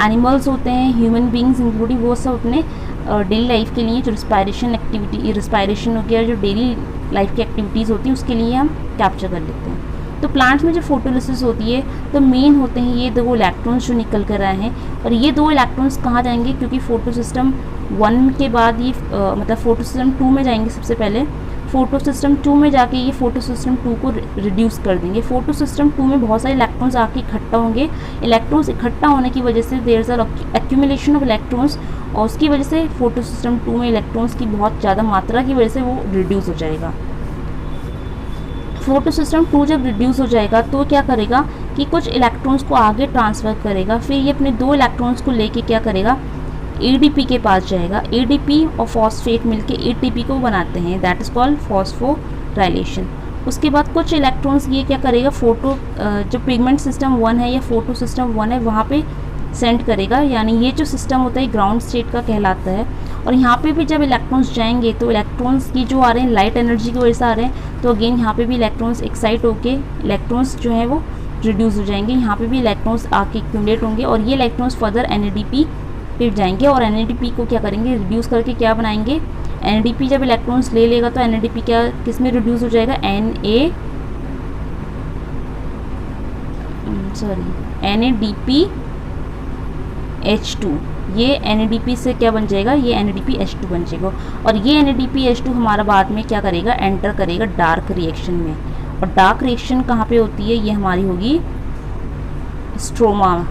[SPEAKER 1] एनिमल्स होते हैं, ह्यूमन बींग्स इंक्लूडिंग, वो सब अपने डेली लाइफ के लिए जो रिस्पायरेशन हो गया, जो डेली लाइफ की एक्टिविटीज़ होती है उसके लिए हम कैप्चर कर लेते हैं। तो प्लांट्स में जो फोटोलिसिस होती है तो मेन होते हैं ये 2 इलेक्ट्रॉन्स जो निकल कर आए हैं। और ये 2 इलेक्ट्रॉन्स कहाँ जाएंगे, क्योंकि फोटो सिस्टम 1 के बाद ये मतलब फोटो सिस्टम 2 में जाएंगे सबसे पहले। फोटो सिस्टम 2 में जाके ये फोटो सिस्टम 2 को रिड्यूस कर देंगे। फोटो सिस्टम 2 में बहुत सारे इलेक्ट्रॉन्स आके इकट्ठा होंगे। इलेक्ट्रॉन्स इकट्ठा होने की वजह से there is accumulation of electrons और उसकी वजह से फोटो सिस्टम 2 में इलेक्ट्रॉन्स की बहुत ज़्यादा मात्रा की वजह से वो रिड्यूस हो जाएगा। फोटो सिस्टम 2 जब रिड्यूस हो जाएगा तो क्या करेगा कि कुछ इलेक्ट्रॉन्स को आगे ट्रांसफ़र करेगा, फिर ये अपने 2 इलेक्ट्रॉन्स को लेके क्या करेगा, एडीपी के पास जाएगा। एडीपी और फॉस्फेट मिलके एटीपी को बनाते हैं, दैट इज़ कॉल्ड फॉस्फोराइलेशन। उसके बाद कुछ इलेक्ट्रॉन्स ये क्या करेगा, जो पिगमेंट सिस्टम 1 है या फोटो सिस्टम 1 है वहाँ पे सेंड करेगा, यानी ये जो सिस्टम होता है ग्राउंड स्टेट का कहलाता है। और यहाँ पे भी जब इलेक्ट्रॉन्स जाएंगे तो इलेक्ट्रॉन्स की जो आ रहे हैं लाइट एनर्जी की वजह से आ रहे हैं, तो अगेन यहाँ पे भी इलेक्ट्रॉन्स एक्साइट होके इलेक्ट्रॉन्स जो हैं वो रिड्यूस हो जाएंगे। यहाँ पे भी इलेक्ट्रॉन्स आके एक्यूमुलेट होंगे और ये इलेक्ट्रॉन्स फर्दर एनएडीपी पे जाएंगे और एनएडीपी को क्या करेंगे, रिड्यूस करके क्या बनाएंगे, एनएडीपी जब इलेक्ट्रॉन्स ले लेगा तो एनएडीपी क्या किस में रिड्यूस हो जाएगा, NADPH2। ये NADP से क्या बन जाएगा, ये NADPH2 बन जाएगा। और ये NADPH2 हमारा बाद में क्या करेगा, एंटर करेगा डार्क रिएक्शन में। और डार्क रिएक्शन कहाँ पे होती है, ये हमारी होगी स्ट्रोमा।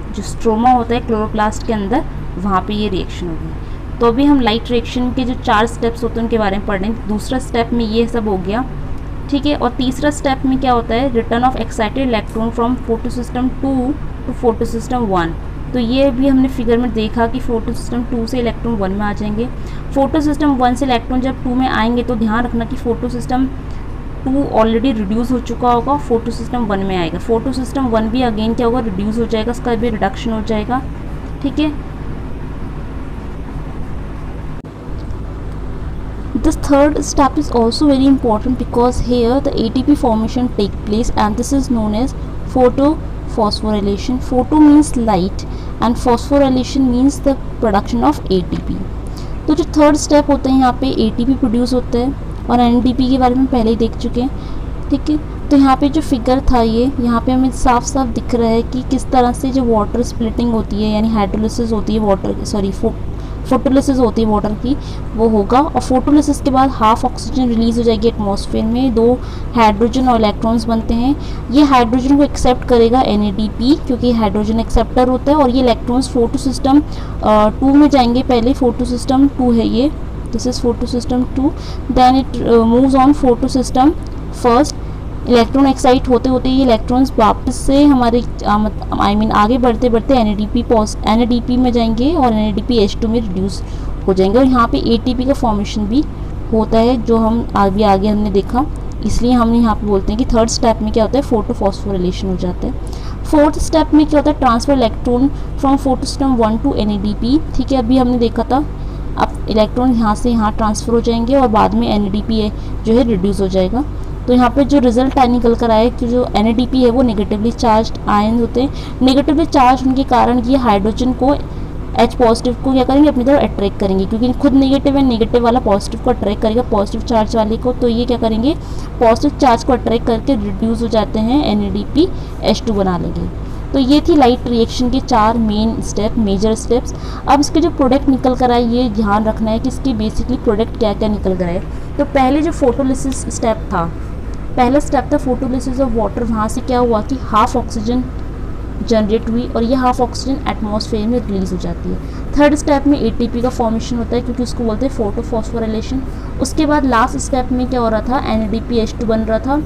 [SPEAKER 1] जो स्ट्रोमा होता है क्लोरोप्लास्ट के अंदर, वहाँ पे ये रिएक्शन होगी। तो अभी हम लाइट रिएक्शन के जो 4 स्टेप्स होते हैं उनके बारे में पढ़ रहे हैं। दूसरा स्टेप में ये सब हो गया, ठीक है। और तीसरा स्टेप में क्या होता है, return of excited electron from photo system 2 to photo system 1। तो ये भी हमने फिगर में देखा कि फोटो सिस्टम 2 से इलेक्ट्रॉन 1 में आ जाएंगे। फोटो सिस्टम 1 से इलेक्ट्रॉन जब 2 में आएंगे तो ध्यान रखना कि फोटो सिस्टम 2 ऑलरेडी रिड्यूस हो चुका होगा, फोटो सिस्टम 1 में आएगा। फोटो सिस्टम 1 भी अगेन क्या होगा, रिड्यूस हो जाएगा, इसका भी रिडक्शन हो जाएगा, ठीक है। This third step is also very important because here the ATP formation take place and this is known as photophosphorylation. Photo means light and phosphorylation means the production of ATP. तो जो third step होता है यहाँ पे ATP produce होता है और NADP के बारे में पहले ही देख चुके हैं, ठीक है। तो यहाँ पे जो फिगर था ये यहाँ पे हमें साफ साफ दिख रहा है कि किस तरह से जो वाटर स्प्लिटिंग होती है यानी हाइड्रोलिसिस होती है वाटर फोटोलिसिस होती है वाटर की, वो होगा। और फोटोलिसिस के बाद हाफ ऑक्सीजन रिलीज हो जाएगी एटमॉस्फेयर में, 2 हाइड्रोजन और इलेक्ट्रॉन्स बनते हैं। ये हाइड्रोजन को एक्सेप्ट करेगा NADP क्योंकि हाइड्रोजन एक्सेप्टर होता है, और ये इलेक्ट्रॉन्स फोटो सिस्टम 2 में जाएंगे। पहले फोटो सिस्टम 2 है ये, this is photo system 2, then it moves on photo system first. Electron excite होते होते ये इलेक्ट्रॉन्स वापस से हमारे आगे बढ़ते बढ़ते NADP में जाएंगे और NADPH2 में रिड्यूस हो जाएंगे, और यहाँ पे ATP का फॉर्मेशन भी होता है जो हम आगे हमने देखा, इसलिए हम यहाँ पे बोलते हैं कि थर्ड स्टेप में क्या होता है, फोटोफॉस्फोरिलेशन हो जाता है। फोर्थ स्टेप में क्या होता है, transfer electron from photosystem 1 to NADP, ठीक है। अभी हमने देखा था, अब इलेक्ट्रॉन यहाँ से यहाँ ट्रांसफ़र हो जाएंगे और बाद में NADP जो है रिड्यूस हो जाएगा। तो यहाँ पे जो रिजल्ट निकल कर आया कि जो NADP है वो नेगेटिवली चार्ज आयन होते हैं। नेगेटिवली चार्ज होने के कारण ये हाइड्रोजन को H पॉजिटिव को क्या करेंगे, अपनी तरफ अट्रैक्ट करेंगे, क्योंकि खुद नेगेटिव है, नेगेटिव वाला पॉजिटिव को अट्रैक्ट करेगा पॉजिटिव चार्ज वाले को, तो ये क्या करेंगे, पॉजिटिव चार्ज को अट्रैक्ट करके रिड्यूस हो जाते हैं, NADPH2 बना लेंगे। तो ये थी लाइट रिएक्शन के 4 मेन स्टेप, मेजर स्टेप्स। अब इसके जो प्रोडक्ट निकल कर आए ये ध्यान रखना है कि इसकी बेसिकली प्रोडक्ट क्या क्या निकल कर आए। तो पहले जो फोटोलिसिस स्टेप था, पहला स्टेप था फोटोलिसिस ऑफ वाटर, वहाँ से क्या हुआ कि हाफ ऑक्सीजन जनरेट हुई और ये हाफ ऑक्सीजन एटमॉस्फेयर में रिलीज हो जाती है। थर्ड स्टेप में ATP का फॉर्मेशन होता है क्योंकि उसको बोलते हैं फोटोफॉस्फोराइलेशन। उसके बाद लास्ट स्टेप में क्या हो रहा था, NADPH2 बन रहा था,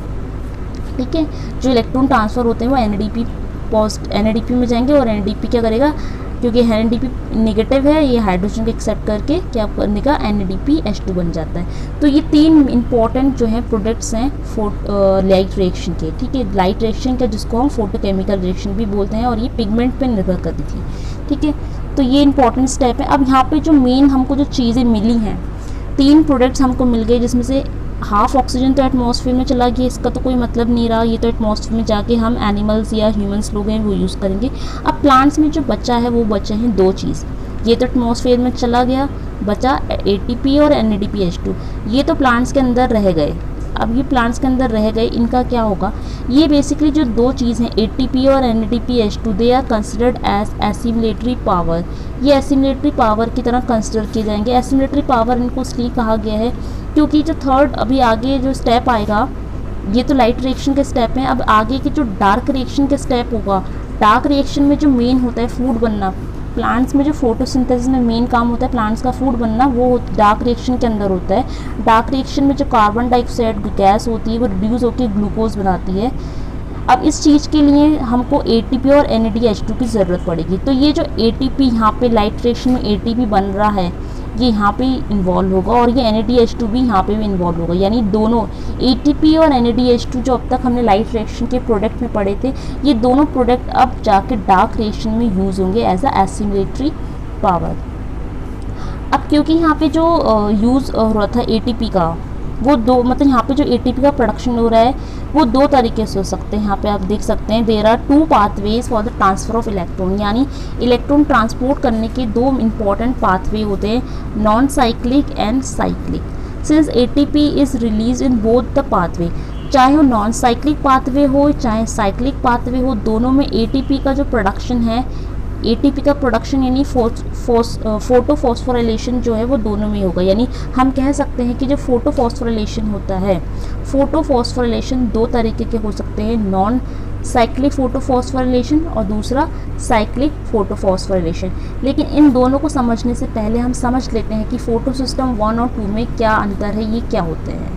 [SPEAKER 1] ठीक है। जो इलेक्ट्रॉन ट्रांसफ़र होते हैं वो NADP में जाएंगे और NADP क्या करेगा, क्योंकि NADP नेगेटिव है, ये हाइड्रोजन को एक्सेप्ट करके क्या करने का, NADPH2 बन जाता है। तो ये 3 इंपॉर्टेंट जो है प्रोडक्ट्स हैं लाइट रिएक्शन के, ठीक है। लाइट रिएक्शन का जिसको हम फोटोकेमिकल रिएक्शन भी बोलते हैं, और ये पिगमेंट पे निर्भर करती थी, ठीक है। तो ये इंपॉर्टेंट स्टेप है। अब यहाँ पे जो मेन हमको जो चीज़ें मिली हैं, 3 प्रोडक्ट्स हमको मिल गए, जिसमें से हाफ ऑक्सीजन तो एटमॉस्फेयर में चला गया, इसका तो कोई मतलब नहीं रहा, ये तो एटमॉस्फेयर में जाके हम एनिमल्स या ह्यूमंस लोग हैं वो यूज़ करेंगे। अब प्लांट्स में जो बचा है वो बचे हैं 2 चीज़, ये तो एटमॉस्फेयर में चला गया, बचा ATP और NADPH2, ये तो प्लांट्स के अंदर रह गए। अब ये प्लांट्स के अंदर रह गए, इनका क्या होगा, ये बेसिकली जो 2 चीज़ हैं ATP और NADPH2, they are considered as assimilatory power. ये एसिमुलेटरी पावर की तरह कंसिडर किए जाएंगे। एसिमुलेटरी पावर इनको इसलिए कहा गया है क्योंकि जो थर्ड अभी आगे जो स्टेप आएगा, ये तो लाइट रिएक्शन के स्टेप हैं, अब आगे के जो डार्क रिएक्शन के स्टेप होगा, डार्क रिएक्शन में जो मेन होता है फूड बनना, प्लांट्स में जो फोटोसिंथेसिस में मेन काम होता है प्लांट्स का फूड बनना, वो डार्क रिएक्शन के अंदर होता है। डार्क रिएक्शन में जो कार्बन डाइऑक्साइड गैस होती है वो रिड्यूस होकर ग्लूकोज बनाती है। अब इस चीज़ के लिए हमको ATP और NADH2 की ज़रूरत पड़ेगी। तो ये जो ATP यहाँ पे लाइट रिएक्शन में ATP बन रहा है, ये यहाँ पे इन्वॉल्व होगा, और ये NADH2 भी यहाँ पे भी इन्वॉल्व होगा, यानी दोनों ATP और NADH2 जो अब तक हमने लाइट रिएक्शन के प्रोडक्ट में पढ़े थे, ये दोनों प्रोडक्ट अब जाके डार्क रिएक्शन में यूज़ होंगे एज अ एसिमुलेटरी पावर। अब क्योंकि यहाँ पे जो यूज़ हो रहा था ATP का, वो 2 मतलब यहाँ पे जो ATP का प्रोडक्शन हो रहा है वो 2 तरीके से हो सकते हैं। यहाँ पे आप देख सकते हैं there are 2 pathways for the transfer of electron, यानी इलेक्ट्रॉन ट्रांसपोर्ट करने के 2 इंपॉर्टेंट पाथवे होते हैं, non cyclic and cyclic. Since ATP is release in both the pathway, चाहे वो नॉन साइक्लिक पाथवे हो चाहे साइक्लिक पाथवे हो, दोनों में ATP का जो प्रोडक्शन है, ATP का प्रोडक्शन यानी फोटोफॉस्फोराइलेशन जो है वो दोनों में होगा। यानी हम कह सकते हैं कि जो फोटोफॉस्फोराइलेशन होता है, फोटोफॉस्फोराइलेशन 2 तरीके के हो सकते हैं, नॉन साइक्लिक फोटोफॉस्फोराइलेशन और दूसरा साइक्लिक फोटोफॉस्फोराइलेशन। लेकिन इन दोनों को समझने से पहले हम समझ लेते हैं कि फोटोसिस्टम 1 और 2 में क्या अंतर है, ये क्या होते हैं।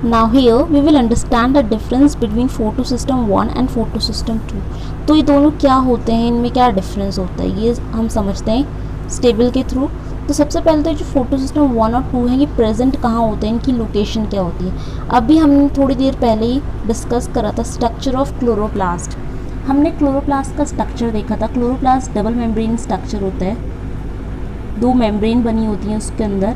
[SPEAKER 1] Now here we will understand the difference between photosystem 1 and photosystem 2। तो ये दोनों क्या होते हैं, इनमें क्या डिफरेंस होता है, ये हम समझते हैं स्टेबल के थ्रू। तो सबसे पहले तो जो फोटो सिस्टम 1 और 2 है ये प्रेजेंट कहाँ होते हैं, इनकी लोकेशन क्या होती है। अभी हमने थोड़ी देर पहले ही डिस्कस करा था स्ट्रक्चर ऑफ क्लोरोप्लास्ट। हमने क्लोरोप्लास्ट का स्ट्रक्चर देखा था। क्लोरोप्लास्ट डबल मेम्ब्रेन स्ट्रक्चर होता है, 2 मेम्ब्रेन बनी होती हैं उसके अंदर,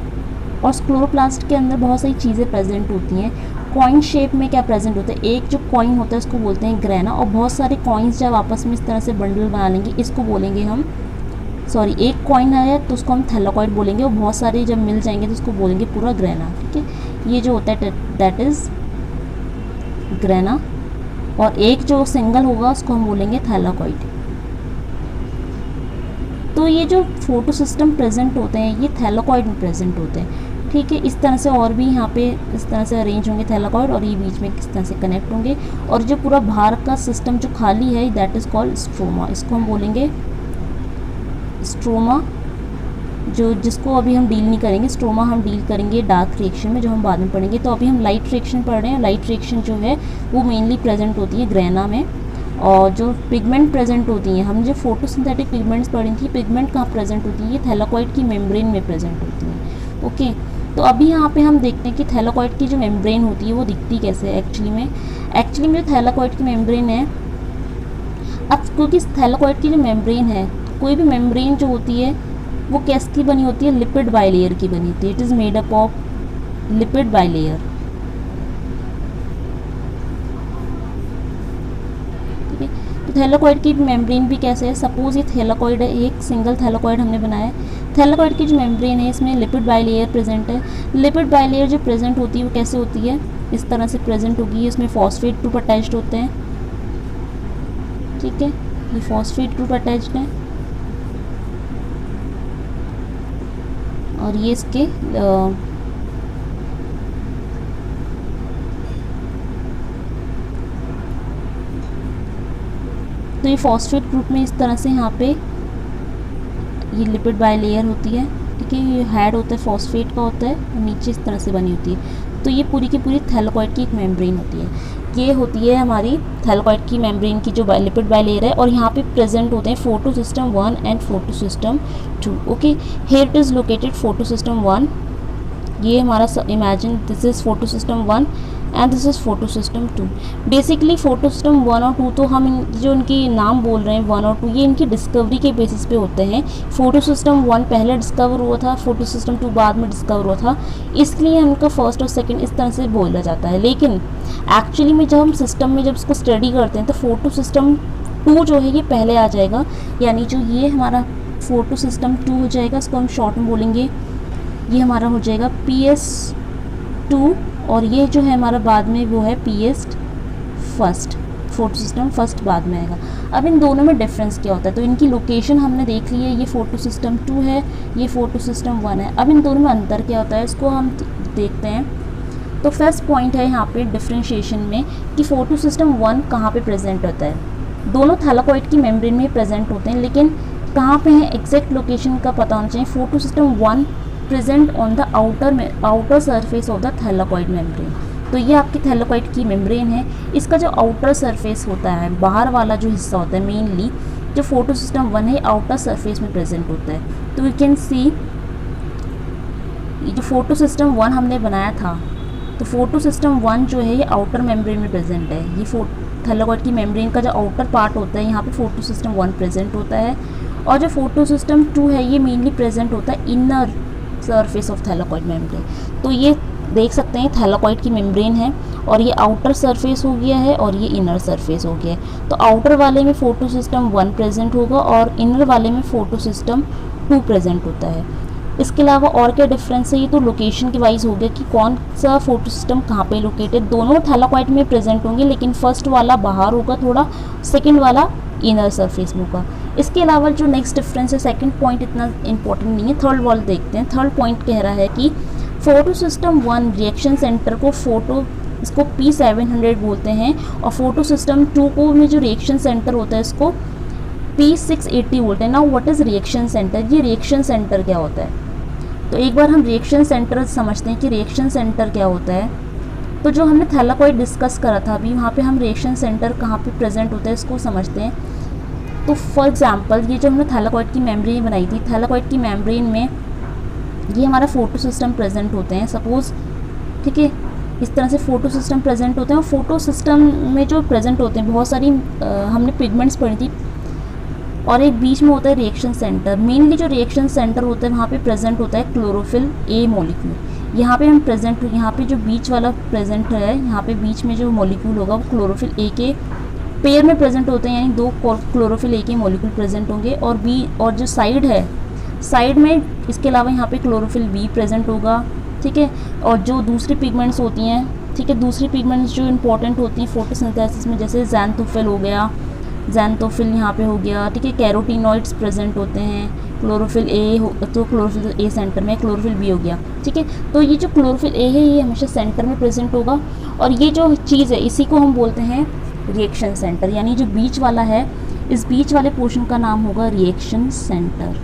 [SPEAKER 1] और उस क्लोरोप्लास्ट के अंदर बहुत सारी चीज़ें प्रेजेंट होती हैं। कॉइन शेप में क्या प्रेजेंट होता है, एक जो कॉइन होता है उसको बोलते हैं ग्रेना, और बहुत सारे कॉइन्स जब आपस में इस तरह से बंडल बना लेंगे इसको बोलेंगे हम, सॉरी एक कॉइन आया तो उसको हम थैलाकॉइड बोलेंगे, और बहुत सारे जब मिल जाएंगे तो उसको बोलेंगे पूरा ग्रेना। ठीक है, ये जो होता है दैट इज़ ग्रेना, और एक जो सिंगल होगा उसको हम बोलेंगे थैलाकॉइड। तो ये जो फोटो सिस्टम प्रेजेंट होते हैं ये थैलाकॉइड में प्रेजेंट होते हैं। ठीक है, इस तरह से और भी यहाँ पे इस तरह से अरेंज होंगे थैलाकॉइड, और ये बीच में किस तरह से कनेक्ट होंगे, और जो पूरा बाहर का सिस्टम जो खाली है दैट इज़ कॉल्ड स्ट्रोमा, इसको हम बोलेंगे स्ट्रोमा, जो जिसको अभी हम डील नहीं करेंगे। स्ट्रोमा हम डील करेंगे डार्क रिएक्शन में, जो हम बाद में पढ़ेंगे। तो अभी हम लाइट रिएक्शन पढ़ रहे हैं। लाइट रिएक्शन जो है वो मेनली प्रेजेंट होती है ग्रेना में, और जो पिगमेंट प्रेजेंट होती हैं, हम जो फोटोसिंथेटिक पिगमेंट्स पढ़ी थी, पिगमेंट कहाँ प्रेजेंट होती है, ये थैलाकॉइड की मेम्ब्रेन में प्रेजेंट होती हैं। ओके, तो अभी यहाँ पे हम देखते हैं कि थैलाकॉइड की जो मेम्ब्रेन होती है वो दिखती कैसे है एक्चुअली में जो थैलाकॉइड की मेम्ब्रेन है, अब क्योंकि थैलाकॉइड की जो मेम्ब्रेन है, कोई भी मेम्ब्रेन जो होती है वो किसकी बनी होती है, लिपिड बाइलेयर की बनी होती है। It is made up of lipid bilayer. ठीक है, तो थैलाकॉइड की मेम्ब्रेन भी कैसे है, सपोज ये थैलाकॉइड है, एक सिंगल थैलाकॉइड हमने बनाया है। थैलाकॉइड की जो मेम्ब्रेन है इसमें लिपिड बाइलेयर प्रेजेंट है। लिपिड बाइलेयर जो प्रेजेंट होती है वो कैसे होती है, इस तरह से प्रेजेंट होगी। इसमें फॉस्फेट ग्रुप अटैच्ड होते हैं। ठीक है, ये फॉस्फेट ग्रुप अटैच्ड है, और ये इसके तो ये फॉस्फेट ग्रुप में इस तरह से यहाँ पे ये लिपिड बाइलेयर होती है। ठीक है, ये हेड होता है फॉस्फेट का होता है, और नीचे इस तरह से बनी होती है। तो ये पूरी की पूरी थैलाकॉइड की एक मेम्ब्रेन होती है। ये होती है हमारी थैलाकॉइड की मेम्ब्रेन की जो लिपिड बाइलेयर है, और यहाँ पे प्रेजेंट होते हैं photo system 1 and photo system 2। Okay, here it is located photo system 1। ये हमारा imagine this is photo system 1 and this is photo system 2। Basically photo system 1 और 2 तो हम जो इनकी नाम बोल रहे हैं 1 और 2, ये इनकी डिस्कवरी के बेसिस पे होते हैं। फोटो सिस्टम 1 पहले डिस्कवर हुआ था, फोटो सिस्टम 2 बाद में डिस्कवर हुआ था, इसलिए उनका फर्स्ट और सेकंड इस तरह से बोला जाता है। लेकिन एक्चुअली में जब हम सिस्टम में जब इसको स्टडी करते हैं तो फोटो सिस्टम 2 जो है ये पहले आ जाएगा, यानी जो ये हमारा फोटो सिस्टम 2 हो जाएगा, इसको हम शॉर्ट में बोलेंगे, ये हमारा हो जाएगा PS2, और ये जो है हमारा बाद में वो है PS first, photo system first बाद में आएगा। अब इन दोनों में डिफरेंस क्या होता है, तो इनकी लोकेशन हमने देख ली है, ये फोटो सिस्टम 2 है, ये फोटो सिस्टम 1 है। अब इन दोनों में अंतर क्या होता है इसको हम देखते हैं। तो फर्स्ट पॉइंट है यहाँ पे डिफरेंशिएशन में कि फोटो सिस्टम 1 कहाँ पे प्रेजेंट होता है। दोनों थैलाकॉइड की मेम्ब्रेन में प्रेजेंट होते हैं, लेकिन कहाँ पे है एग्जैक्ट लोकेशन का पता होना चाहिए। Photo system 1 present on the outer surface of the thylakoid membrane. तो ये आपकी थैलाकॉइड की मेम्ब्रेन है, इसका जो आउटर सरफेस होता है, बाहर वाला जो हिस्सा होता है, मेनली जो फोटो सिस्टम 1 है आउटर सरफेस में प्रेजेंट होता है। तो वी कैन सी ये जो फोटो सिस्टम 1 हमने बनाया था, तो फोटो सिस्टम 1 जो है ये आउटर मेम्ब्रेन में प्रेजेंट है। ये थैलाकॉइड की मेम्ब्रेन का जो आउटर पार्ट होता है यहाँ पे फोटो सिस्टम 1 प्रेजेंट होता है, और जो फोटो सिस्टम 2 है ये मेनली प्रेजेंट होता है inner surface of thylakoid membrane. तो ये देख सकते हैं थैलाकॉइड की मेम्ब्रेन है, और ये आउटर सरफेस हो गया है और ये इनर सरफेस हो गया है। तो आउटर वाले में फोटो सिस्टम 1 प्रेजेंट होगा और इनर वाले में फोटो सिस्टम 2 प्रेजेंट होता है। इसके अलावा और क्या डिफरेंस है, ये तो लोकेशन के वाइज हो गया कि कौन सा फोटो सिस्टम कहाँ पे लोकेटेड। दोनों थैलाकॉइड में प्रेजेंट होंगे, लेकिन फर्स्ट वाला बाहर होगा थोड़ा, सेकेंड वाला इनर सरफेस में होगा। इसके अलावा जो नेक्स्ट डिफरेंस है, सेकंड पॉइंट इतना इंपॉर्टेंट नहीं है, थर्ड वाला देखते हैं। थर्ड पॉइंट कह रहा है कि फोटो सिस्टम 1 रिएक्शन सेंटर को इसको P700 बोलते हैं, और फोटो सिस्टम 2 को में जो रिएक्शन सेंटर होता है इसको P680 बोलते हैं। Now what is reaction centre, ये रिएक्शन सेंटर क्या होता है, तो एक बार हम रिएक्शन सेंटर समझते हैं कि रिएक्शन सेंटर क्या होता है। तो जो हमने थैलाकॉइड डिस्कस करा था अभी, वहाँ पे हम रिएक्शन सेंटर कहाँ पे प्रेजेंट होता है इसको समझते हैं। तो फॉर एग्जांपल ये जो हमने थैलाकॉइड की मेम्ब्रेन बनाई थी, थैलाकॉइड की मेम्ब्रेन में ये हमारा फोटो सिस्टम प्रेजेंट होते हैं सपोज, ठीक है, इस तरह से फोटो सिस्टम प्रेजेंट होते हैं। और फोटो सिस्टम में जो प्रेजेंट होते हैं बहुत सारी हमने पिगमेंट्स पढ़ी थी, और एक बीच में होता है रिएक्शन सेंटर। मेनली जो रिएक्शन सेंटर होता है वहाँ पे प्रेजेंट होता है क्लोरोफिल ए मॉलिक्यूल। यहाँ पे हम प्रेजेंट, यहाँ पे जो बीच वाला प्रेजेंट है, यहाँ पे बीच में जो मॉलिक्यूल होगा वो क्लोरोफिल ए के पेयर में प्रेजेंट होते हैं, यानी 2 क्लोरोफिल ए के मॉलिक्यूल प्रेजेंट होंगे। और जो साइड है, साइड में इसके अलावा यहाँ पे क्लोरोफिल बी प्रेजेंट होगा, ठीक है। और जो दूसरी पिगमेंट्स होती हैं, ठीक है, दूसरी पिगमेंट्स जो इंपॉर्टेंट होती हैं फोटोसिंथेसिस में, जैसे ज़ैंथोफिल हो गया, ज़ैंथोफिल यहाँ पे हो गया, ठीक है। कैरोटीनॉइड्स प्रेजेंट होते हैं, क्लोरोफिल ए हो तो क्लोरोफिल ए सेंटर में, क्लोरोफिल बी हो गया, ठीक है। तो ये जो क्लोरोफिल ए है ये हमेशा सेंटर में प्रेजेंट होगा, और ये जो चीज़ है इसी को हम बोलते हैं रिएक्शन सेंटर, यानी जो बीच वाला है, इस बीच वाले पोर्शन का नाम होगा रिएक्शन सेंटर।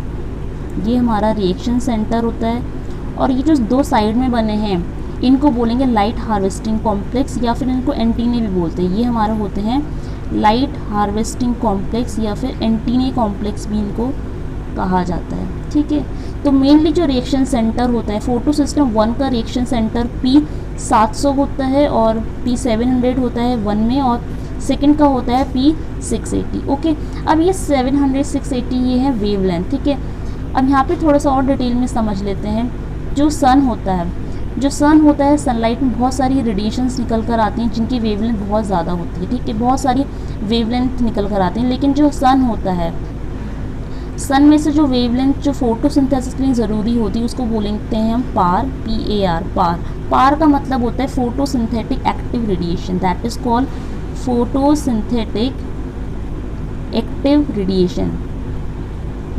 [SPEAKER 1] ये हमारा रिएक्शन सेंटर होता है। और ये जो 2 साइड में बने हैं इनको बोलेंगे लाइट हार्वेस्टिंग कॉम्प्लेक्स, या फिर इनको एंटीने भी बोलते हैं। ये हमारे होते हैं लाइट हार्वेस्टिंग कॉम्प्लेक्स, या फिर एंटीने कॉम्प्लेक्स भी इनको कहा जाता है, ठीक है। तो मेनली जो रिएक्शन सेंटर होता है फोटो सिस्टम 1 का रिएक्शन सेंटर P700 होता है और P700 होता है 1 में, और सेकंड का होता है P680। ओके, अब ये 700 680 ये है वेवलेंथ, ठीक है। अब यहाँ पे थोड़ा सा और डिटेल में समझ लेते हैं। जो सन होता है, सनलाइट में बहुत सारी रेडिएशंस निकल कर आती हैं जिनकी वेवलेंथ बहुत ज़्यादा होती है, ठीक है, बहुत सारी वेवलेंथ निकल कर आती हैं। लेकिन जो सन होता है, सन में से जो वेवलेंथ जो फोटोसिंथेसिस के लिए ज़रूरी होती है उसको बोलते हैं हम पार, PAR, पार। पार का मतलब होता है photosynthetic active radiation, that is called photosynthetic active radiation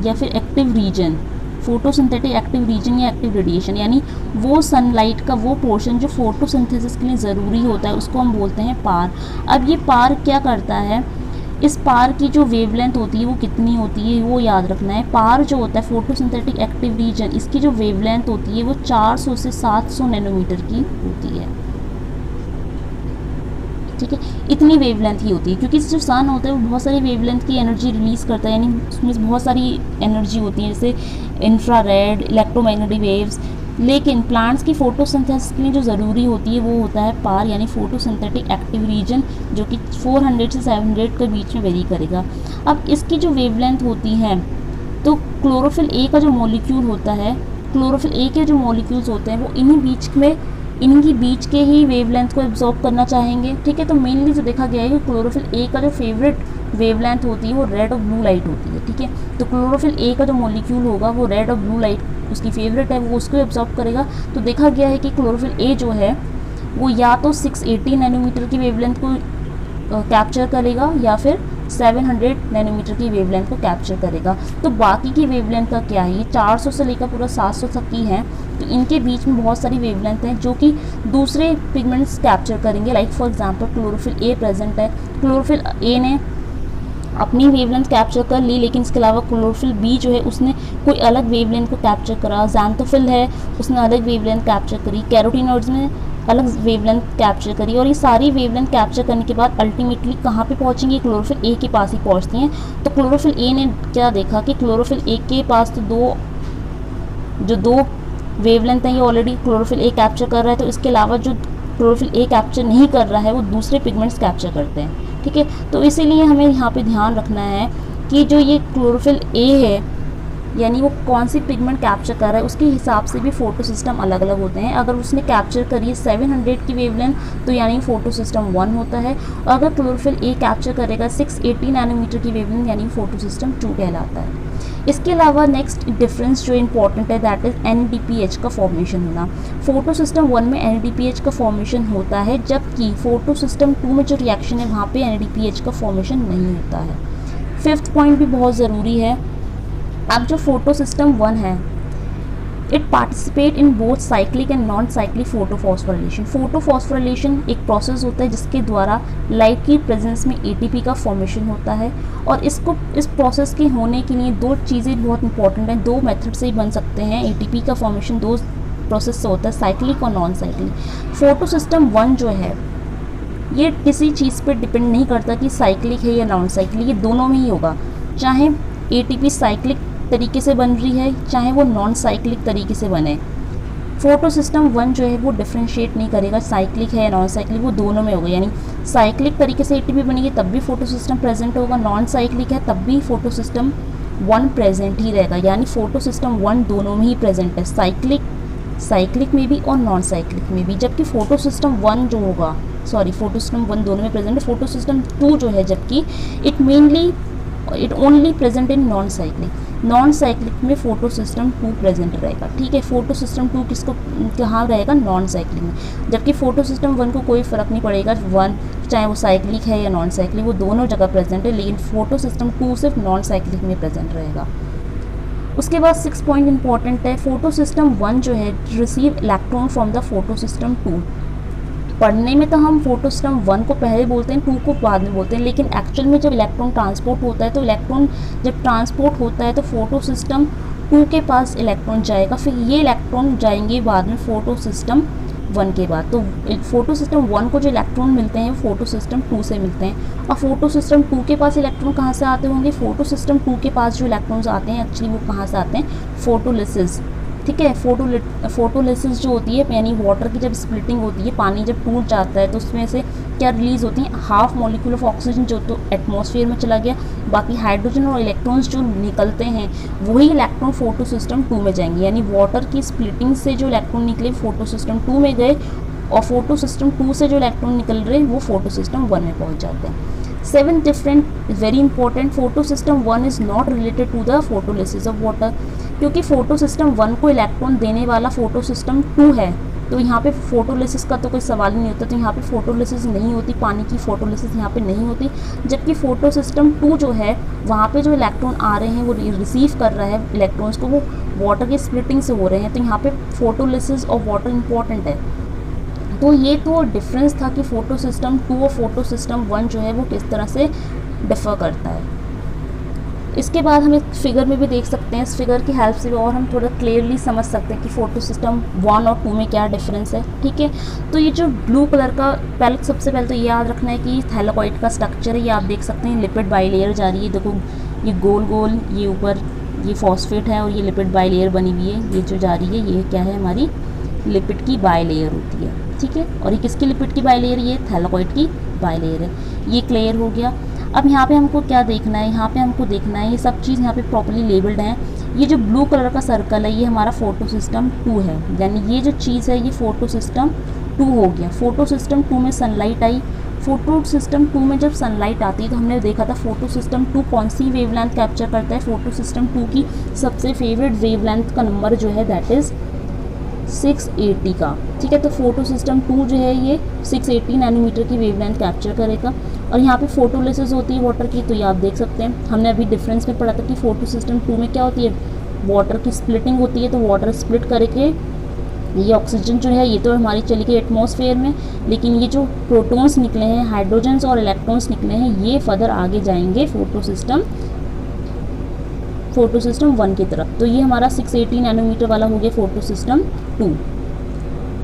[SPEAKER 1] या फिर active region. Photosynthetic active region या एक्टिव रेडिएशन यानी वो सनलाइट का वो पोर्शन जो फोटोसिंथेसिस के लिए ज़रूरी होता है उसको हम बोलते हैं पार। अब ये पार क्या करता है, इस पार की जो वेवलेंथ होती है वो कितनी होती है वो याद रखना है। पार जो होता है फोटोसिंथेटिक एक्टिव रीजन, इसकी जो वेवलेंथ होती है वो 400 से 700 नैनोमीटर की होती है, ठीक है। इतनी वेवलेंथ ही होती है क्योंकि जो सन होता है वो बहुत सारी वेवलेंथ की एनर्जी रिलीज़ करता है, यानी उसमें बहुत सारी एनर्जी होती है जैसे इंफ्रारेड, इलेक्ट्रोमैग्नेटिक वेव्स। लेकिन प्लांट्स की फोटोसिंथेसिस के लिए जो ज़रूरी होती है वो होता है पार यानी फोटोसिंथेटिक एक्टिव रीजन, जो कि 400 से 700 के बीच में वेरी करेगा। अब इसकी जो वेवलेंथ होती है तो क्लोरोफिल ए का जो मॉलिक्यूल होता है, क्लोरोफिल ए के जो मॉलिक्यूल्स होते हैं वो इनकी बीच के ही वेवलेंथ को एब्जॉर्ब करना चाहेंगे, ठीक है। तो मेनली जो देखा गया है कि क्लोरोफिल ए का जो फेवरेट वेवलेंथ होती है वो रेड और ब्लू लाइट होती है, ठीक है। तो क्लोरोफिल ए का जो मॉलिक्यूल होगा वो रेड और ब्लू लाइट उसकी फेवरेट है, वो उसको एब्जॉर्ब करेगा। तो देखा गया है कि क्लोरोफिल ए जो है वो या तो 680 नैनोमीटर की वेवलेंथ को कैप्चर करेगा या फिर 700 नैनोमीटर की वेवलेंथ को कैप्चर करेगा। तो बाकी की वेवलेंथ का क्या है, ये 400 से लेकर पूरा 700 तक की है। तो इनके बीच में बहुत सारी वेवलेंथ हैं जो कि दूसरे पिगमेंट्स कैप्चर करेंगे। Like for example chlorophyll A present है, क्लोरोफिल ए ने अपनी वेवलेंथ कैप्चर कर ली, लेकिन इसके अलावा क्लोरोफिल बी जो है उसने कोई अलग वेवलेंथ को कैप्चर करा। ज़ैंथोफिल है, उसने अलग वेवलेंथ कैप्चर करी। कैरोटीनॉइड्स में अलग वेवलेंथ कैप्चर करी। और ये सारी वेवलेंथ कैप्चर करने के बाद अल्टीमेटली कहाँ पे पहुँचेंगी, क्लोरोफिल ए के पास ही पहुँचती हैं। तो क्लोरोफिल ए ने क्या देखा कि क्लोरोफिल ए के पास तो दो वेवलेंथ है, ये ऑलरेडी क्लोरोफिल ए कैप्चर कर रहा है। तो इसके अलावा जो क्लोरोफिल ए कैप्चर नहीं कर रहा है वो दूसरे पिगमेंट्स कैप्चर करते हैं, ठीक है। तो इसीलिए हमें यहाँ पे ध्यान रखना है कि जो ये क्लोरोफिल ए है यानी वो कौन सी पिगमेंट कैप्चर कर रहा है उसके हिसाब से भी फोटो सिस्टम अलग अलग होते हैं। अगर उसने कैप्चर करी है 700 की वेवलेंथ तो यानी फोटो सिस्टम 1 होता है, और अगर क्लोरोफिल ए कैप्चर करेगा 680 नैनोमीटर की वेवलेंथ यानी फोटो सिस्टम 2 कहलाता है। इसके अलावा नेक्स्ट डिफरेंस जो इंपॉर्टेंट है दैट इज़ NADPH का फॉर्मेशन होना। फोटो सिस्टम 1 में NADPH का फॉर्मेशन होता है, जबकि फोटो सिस्टम 2 में जो रिएक्शन है वहाँ पे NADPH का फॉर्मेशन नहीं होता है। 5th पॉइंट भी बहुत ज़रूरी है। अब जो फोटो सिस्टम 1 है it participate in both cyclic and non cyclic photophosphorylation. Photophosphorylation एक प्रोसेस होता है जिसके द्वारा लाइट की प्रेजेंस में ATP का फॉर्मेशन होता है, और इस प्रोसेस के होने के लिए 2 चीज़ें बहुत इंपॉर्टेंट हैं। 2 मेथड से ही बन सकते हैं। ATP का फॉर्मेशन 2 प्रोसेस से होता है, साइक्लिक और नॉन साइक्लिक। फोटो सिस्टम 1 जो है ये किसी चीज़ पर डिपेंड नहीं करता कि साइक्लिक है या नॉन साइक्लिक, ये दोनों में ही होगा। चाहे ATP साइक्लिक तरीके से बन रही है, चाहे वो नॉन साइक्लिक तरीके से बने। फोटो सिस्टम 1 जो है वो डिफ्रेंशिएट नहीं करेगा साइक्लिक है या नॉन साइक्लिक, वो दोनों में होगा। यानी साइक्लिक तरीके से एटीपी बनेगी तब भी फोटो सिस्टम प्रेजेंट होगा, नॉन साइक्लिक है तब भी फोटो सिस्टम 1 प्रेजेंट ही रहेगा। यानी फोटो सिस्टम 1 दोनों में ही प्रेजेंट है, साइक्लिक में भी और नॉन साइक्लिक में भी। जबकि फोटो सिस्टम 1 जो होगा, फोटो सिस्टम 1 दोनों में प्रेजेंट है। फोटो सिस्टम 2 जो है जबकि it only present in non cyclic में फोटो सिस्टम 2 प्रेजेंट रहेगा। ठीक है, फोटो सिस्टम 2 किसको कहाँ रहेगा, नॉन साइक्लिक में। जबकि फोटो सिस्टम 1 को कोई फ़र्क नहीं पड़ेगा, 1 चाहे वो साइक्लिक है या नॉन साइक्लिक, वो दोनों जगह प्रेजेंट है। लेकिन फोटो सिस्टम 2 सिर्फ नॉन साइक्लिक में प्रेजेंट रहेगा। उसके बाद 6 पॉइंट इंपॉर्टेंट है। फोटो सिस्टम 1 जो है receive electron from the photo system 2। पढ़ने में तो हम फोटो सिस्टम 1 को पहले बोलते हैं, 2 को बाद में बोलते हैं, लेकिन एक्चुअल में जब इलेक्ट्रॉन ट्रांसपोर्ट होता है तो इलेक्ट्रॉन जब ट्रांसपोर्ट होता है तो फोटो सिस्टम 2 के पास इलेक्ट्रॉन जाएगा, फिर ये इलेक्ट्रॉन जाएंगे बाद में फोटो सिस्टम 1 के बाद। तो फोटो सिस्टम 1 को जो इलेक्ट्रॉन मिलते हैं वो फोटो सिस्टम 2 से मिलते हैं। और फोटो सिस्टम 2 के पास इलेक्ट्रॉन कहाँ से आते होंगे, फोटो सिस्टम 2 के पास जो इलेक्ट्रॉन्स आते हैं एक्चुअली वो कहाँ से आते हैं, फोटोलिसिस। ठीक है, फोटोलिसिस जो होती है यानी वाटर की जब स्प्लिटिंग होती है, पानी जब टूट जाता है तो उसमें से क्या रिलीज़ होती है, हाफ मॉलिक्यूल ऑफ ऑक्सीजन जो तो एटमॉस्फेयर में चला गया, बाकी हाइड्रोजन और इलेक्ट्रॉन्स जो निकलते हैं वही इलेक्ट्रॉन फोटो सिस्टम 2 में जाएंगे। यानी वाटर की स्प्लिटिंग से जो इलेक्ट्रॉन निकले फोटो सिस्टम 2 में गए और फोटो सिस्टम 2 से जो इलेक्ट्रॉन निकल रहे वो फोटो सिस्टम 1 में पहुँच जाते हैं। 7 different very important, photo system 1 is not related to the photolysis of water. क्योंकि फोटो सिस्टम 1 को इलेक्ट्रॉन देने वाला फोटो सिस्टम 2 है, तो यहाँ पे फोटोलिसिस का तो कोई सवाल ही नहीं होता, तो यहाँ पे फोटोलिसिस नहीं होती, पानी की फोटोलिसिस यहाँ पे नहीं होती। जबकि फोटो सिस्टम 2 जो है वहाँ पे जो इलेक्ट्रॉन आ रहे हैं वो रिसीव कर रहा है इलेक्ट्रॉन्स को, वो वाटर की स्प्लिटिंग से हो रहे हैं, तो यहाँ पे फोटोलिसिस ऑफ वाटर इंपॉर्टेंट है। तो ये तो डिफरेंस था कि फोटो सिस्टम 2 और फोटो सिस्टम 1 जो है वो किस तरह से डिफ़र करता है। इसके बाद हम एक फिगर में भी देख सकते हैं, इस फिगर की हेल्प से और हम थोड़ा क्लियरली समझ सकते हैं कि फ़ोटो सिस्टम 1 और 2 में क्या डिफरेंस है। ठीक है, तो ये जो ब्लू कलर का सबसे पहले तो ये याद रखना है कि थैलाकॉइड का स्ट्रक्चर है, ये आप देख सकते हैं लिपिड बाइलेयर जा रही है। देखो ये गोल गोल, ये ऊपर ये फॉस्फेट है और ये लिपिड बाइलेयर बनी हुई है, ये जो जा रही है ये क्या है, हमारी लिपिड की बाइलेयर होती है। ठीक है, और ये किसकी लिपिड की बाइलेयर, ये थैलाकॉइड की बाइलेयर है। ये क्लियर हो गया। अब यहाँ पे हमको क्या देखना है, यहाँ पे हमको देखना है ये सब चीज़ यहाँ पे प्रॉपर्ली लेबल्ड हैं। ये जो ब्लू कलर का सर्कल है ये हमारा फोटो सिस्टम 2 है, यानी ये जो चीज़ है ये फोटो सिस्टम 2 हो गया। फोटो सिस्टम 2 में सनलाइट आई, फोटो सिस्टम 2 में जब सनलाइट आती है तो हमने देखा था फोटो सिस्टम 2 कौन सी वेवलेंथ कैप्चर करता है, फोटो सिस्टम 2 की सबसे फेवरेट वेवलेंथ का नंबर जो है दैट इज़ 680 का। ठीक है, तो फोटो सिस्टम 2 जो है ये 680 नैनोमीटर की वेवलेंथ कैप्चर करेगा। और यहाँ पे फोटोलिसिस होती है वाटर की, तो ये आप देख सकते हैं, हमने अभी डिफरेंस में पढ़ा था कि फोटो सिस्टम 2 में क्या होती है, वाटर की स्प्लिटिंग होती है, तो वाटर स्प्लिट करके ये ऑक्सीजन जो है ये तो हमारी चली गई एटमॉस्फेयर में, लेकिन ये जो प्रोटॉन्स निकले हैं, हाइड्रोजन्स और इलेक्ट्रॉन्स निकले हैं, ये फर्दर आगे जाएंगे फोटो सिस्टम 1 की तरफ। तो ये हमारा 680 नैनोमीटर वाला हो गया फोटो सिस्टम 2।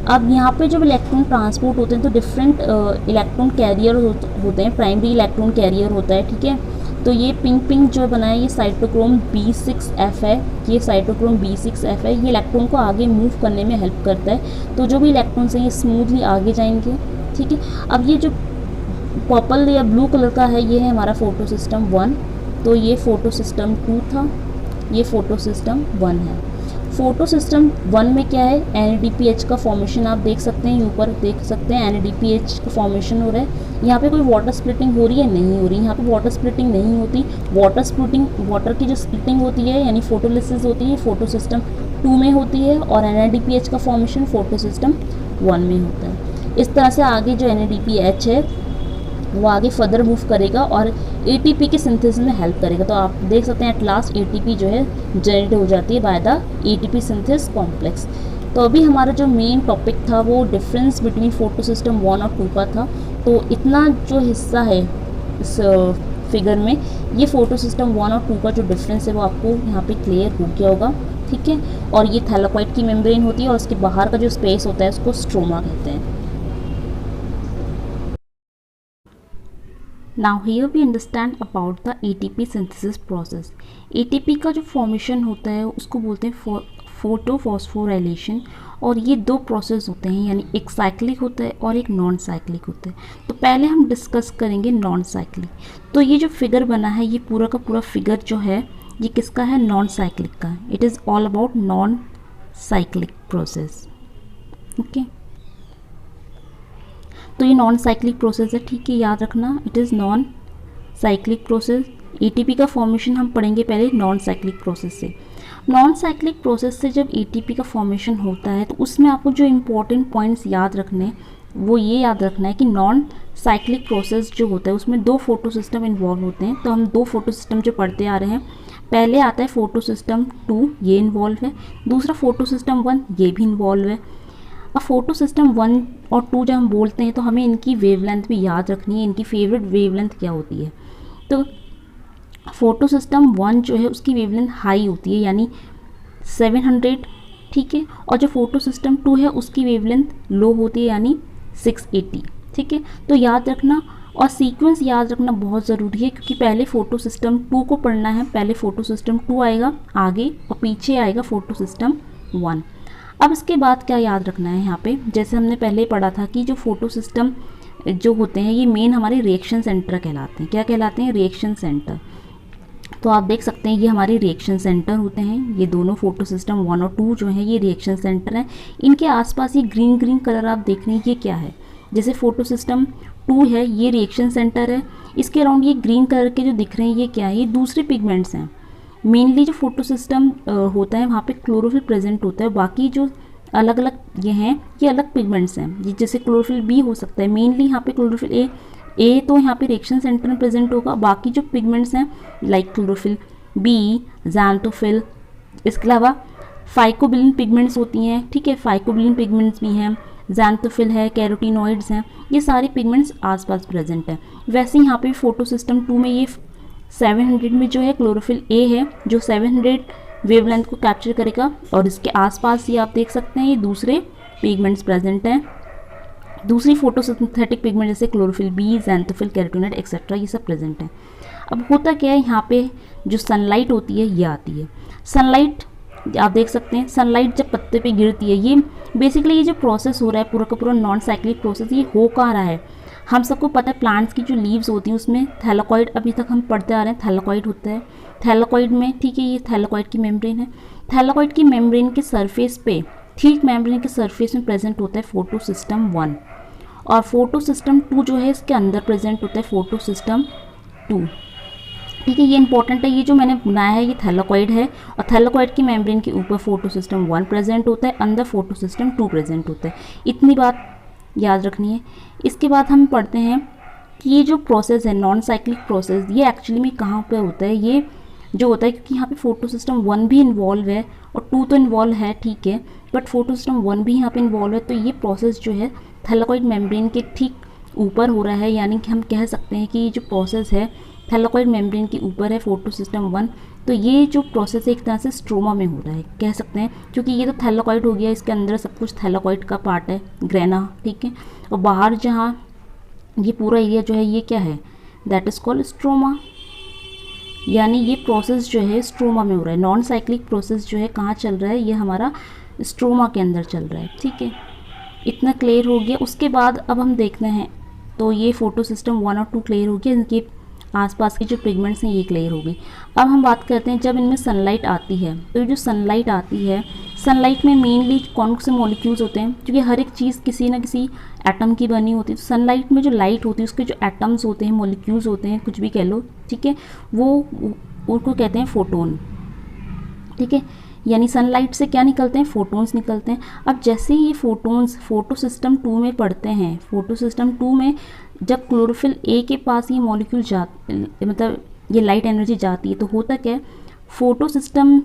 [SPEAKER 1] अब यहाँ पे जब इलेक्ट्रॉन ट्रांसपोर्ट होते हैं तो डिफरेंट इलेक्ट्रॉन कैरियर होते हैं, प्राइमरी इलेक्ट्रॉन कैरियर होता है। ठीक है, तो ये पिंक जो बना है ये साइटोक्रोम B6F है, ये साइटोक्रोम B6F है, ये इलेक्ट्रॉन को आगे मूव करने में हेल्प करता है। तो जो भी इलेक्ट्रॉन्स हैं ये स्मूथली आगे जाएंगे। ठीक है, अब ये जो पर्पल या ब्लू कलर का है ये है हमारा फोटो सिस्टम 1, तो ये फोटो सिस्टम 2 था, ये फोटो सिस्टम 1 है। फोटो सिस्टम 1 में क्या है, NADPH का फॉर्मेशन आप देख सकते हैं, ऊपर देख सकते हैं NADPH का फॉर्मेशन हो रहा है। यहाँ पे कोई वाटर स्प्लिटिंग हो रही है, नहीं हो रही, यहाँ पे वाटर स्प्लिटिंग नहीं होती। वाटर की जो स्प्लिटिंग होती है यानी फोटोलिसिस होती है फोटो सिस्टम 2 में होती है, और NADPH का फॉर्मेशन फोटो सिस्टम 1 में होता है। इस तरह से आगे जो NADPH है वो आगे फर्दर मूव करेगा और ATP के सिंथेसिस में हेल्प करेगा। तो आप देख सकते हैं एट लास्ट ATP जो है जनरेट हो जाती है by the ATP synthesis complex. तो अभी हमारा जो मेन टॉपिक था वो डिफरेंस बिटवीन फोटो सिस्टम 1 और 2 का था। तो इतना जो हिस्सा है इस फिगर में, ये फोटो सिस्टम 1 और 2 का जो डिफरेंस है वो आपको यहाँ पे क्लियर हो गया होगा। ठीक है, और ये थैलाकॉइड की मेम्ब्रेन होती है और उसके बाहर का जो स्पेस होता है उसको स्ट्रोमा कहते हैं। Now here we understand about the ATP synthesis process. ATP का जो फॉर्मेशन होता है उसको बोलते हैं फोटोफॉस्फोराइलेशन, और ये दो प्रोसेस होते हैं, यानी एक साइक्लिक होता है और एक नॉन साइक्लिक होता है। तो पहले हम डिस्कस करेंगे नॉन साइक्लिक। तो ये जो फिगर बना है, ये पूरा का पूरा फिगर जो है ये किसका है? नॉन साइक्लिक का। It is all about non cyclic process. Okay, तो ये नॉन साइक्लिक प्रोसेस है, ठीक है, याद रखना, it is non cyclic process. ATP का फॉर्मेशन हम पढ़ेंगे पहले नॉन साइक्लिक प्रोसेस से। नॉन साइक्लिक प्रोसेस से जब एटीपी का फॉर्मेशन होता है तो उसमें आपको जो इम्पोर्टेंट पॉइंट्स याद रखने, वो ये याद रखना है कि नॉन साइक्लिक प्रोसेस जो होता है उसमें दो फोटो सिस्टम इन्वॉल्व होते हैं। तो हम दो फोटो सिस्टम जो पढ़ते आ रहे हैं, पहले आता है फोटो सिस्टम 2, ये इन्वॉल्व है, दूसरा फोटो सिस्टम 1, ये भी इन्वॉल्व है। अब फोटो सिस्टम 1 और 2 जब हम बोलते हैं तो हमें इनकी वेवलेंथ भी याद रखनी है, इनकी फेवरेट वेवलेंथ क्या होती है। तो फोटो सिस्टम 1 जो है उसकी वेवलेंथ हाई होती है, यानी 700, ठीक है, और जो फोटो सिस्टम 2 है उसकी वेवलेंथ लो होती है, यानी 680, ठीक है। तो याद रखना, और सीक्वेंस याद रखना बहुत ज़रूरी है, क्योंकि पहले फोटो सिस्टम 2 को पढ़ना है, पहले फोटो सिस्टम 2 आएगा आगे और पीछे आएगा फोटो सिस्टम 1। अब इसके बाद क्या याद रखना है यहाँ पे, जैसे हमने पहले पढ़ा था कि जो फोटो सिस्टम जो होते हैं ये मेन हमारे रिएक्शन सेंटर कहलाते हैं। क्या कहलाते हैं? Reaction centre. तो आप देख सकते हैं ये हमारे रिएक्शन सेंटर होते हैं, ये दोनों फोटो सिस्टम 1 और 2 जो है ये रिएक्शन सेंटर हैं। इनके आसपास ये ग्रीन ग्रीन कलर आप देख रहे हैं, ये क्या है? जैसे फोटो सिस्टम 2 है, ये रिएक्शन सेंटर है, इसके अराउंड ये ग्रीन कलर के जो दिख रहे हैं ये क्या है? ये दूसरे पिगमेंट्स हैं। मेनली जो फोटो सिस्टम होता है वहाँ पे क्लोरोफिल प्रेजेंट होता है, बाकी जो अलग अलग ये हैं ये अलग पिगमेंट्स हैं। ये जैसे क्लोरोफिल बी हो सकता है, मेनली यहाँ पे क्लोरोफिल ए तो यहाँ पे रिएक्शन सेंटर में प्रेजेंट होगा, बाकी जो पिगमेंट्स हैं लाइक क्लोरोफिल बी, ज़ैंथोफिल, इसके अलावा फाइकोबिलिन पिगमेंट्स होती हैं, ठीक है, फाइकोबिलिन पिगमेंट्स भी हैं, ज़ैंथोफिल है, कैरोटीनॉइड्स हैं, ये सारे पिगमेंट्स आसपास प्रेजेंट हैं। वैसे यहाँ पे फोटो सिस्टम 2 में ये 700 में जो है क्लोरोफिल ए है जो 700 वेवलेंथ को कैप्चर करेगा, और इसके आसपास ही आप देख सकते हैं ये दूसरे पिगमेंट्स प्रेजेंट हैं, दूसरी फोटोसिंथेटिक पिगमेंट जैसे chlorophyll B, xanthophyll, carotenoid etcetera, ये सब प्रेजेंट हैं। अब होता क्या है, यहाँ पे जो सनलाइट होती है ये आती है। सनलाइट आप देख सकते हैं, सनलाइट जब पत्ते पे गिरती है, ये बेसिकली ये जो प्रोसेस हो रहा है पूरा का पूरा नॉन साइक्लिक प्रोसेस, ये हो कहाँ रहा है? हम सबको पता है प्लांट्स की जो लीव्स होती हैं उसमें थैलाकॉइड, अभी तक हम पढ़ते आ रहे हैं थैलाकॉइड होता है। थैलाकॉइड में, ठीक है, ये थैलाकॉइड की मेम्ब्रेन है। थैलाकॉइड की मेम्ब्रेन के सरफेस पे, ठीक मेम्ब्रेन के सरफेस में प्रेजेंट होता है फोटो सिस्टम 1, और फोटो सिस्टम 2 जो है इसके अंदर प्रेजेंट होता है फोटो सिस्टम 2, ठीक है। ये इंपॉर्टेंट है, ये जो मैंने बनाया है ये थैलाकॉइड है, और थैलाकॉइड की मेम्ब्रेन के ऊपर फोटो सिस्टम 1 प्रेजेंट होता है, अंदर फोटो सिस्टम 2 प्रेजेंट होता है। इतनी बात याद रखनी है। इसके बाद हम पढ़ते हैं कि ये जो प्रोसेस है नॉन साइक्लिक प्रोसेस, ये एक्चुअली में कहाँ पे होता है? ये जो होता है, क्योंकि यहाँ पे फोटो सिस्टम 1 भी इन्वॉल्व है और 2 तो इन्वॉल्व है, ठीक है, बट फोटो सिस्टम 1 भी यहाँ पे इन्वॉल्व है, तो ये प्रोसेस जो है थैलाकॉइड मेम्ब्रेन के ठीक ऊपर हो रहा है, यानी कि हम कह सकते हैं कि ये जो प्रोसेस है थैलाकॉइड मेम्ब्रेन के ऊपर है फोटो सिस्टम 1। तो ये जो प्रोसेस है एक तरह से स्ट्रोमा में हो रहा है, कह सकते हैं, क्योंकि ये तो थैलाकॉइड हो गया, इसके अंदर सब कुछ थैलाकॉइड का पार्ट है, ग्रेना, ठीक है, और बाहर जहाँ ये पूरा एरिया जो है ये क्या है? दैट इज़ कॉल्ड स्ट्रोमा, यानी ये प्रोसेस जो है स्ट्रोमा में हो रहा है। नॉन साइक्लिक प्रोसेस जो है कहाँ चल रहा है? ये हमारा स्ट्रोमा के अंदर चल रहा है, ठीक है। इतना क्लियर हो गया। उसके बाद अब हम देखते हैं, तो ये फोटो सिस्टम 1 और 2 क्लियर हो गया, इनके आसपास की जो पिगमेंट्स हैं ये क्लियर हो गई। अब हम बात करते हैं जब इनमें सनलाइट आती है, तो ये जो सनलाइट आती है, सनलाइट में मेनली कौन से मॉलिक्यूल्स होते हैं? क्योंकि हर एक चीज़ किसी ना किसी एटम की बनी होती है, तो सनलाइट में जो लाइट होती है उसके जो एटम्स होते हैं, मॉलिक्यूल्स होते हैं, कुछ भी कह लो, ठीक है, वो उनको कहते हैं फोटोन, ठीक है। यानी सनलाइट से क्या निकलते हैं? फोटोन्स निकलते हैं। अब जैसे ही ये फोटोन्स फोटो सिस्टम 2 में पड़ते हैं, फोटो सिस्टम 2 में जब क्लोरोफिल ए के पास ये मॉलिक्यूल मतलब ये लाइट एनर्जी जाती है, तो होता क्या है, फोटो सिस्टम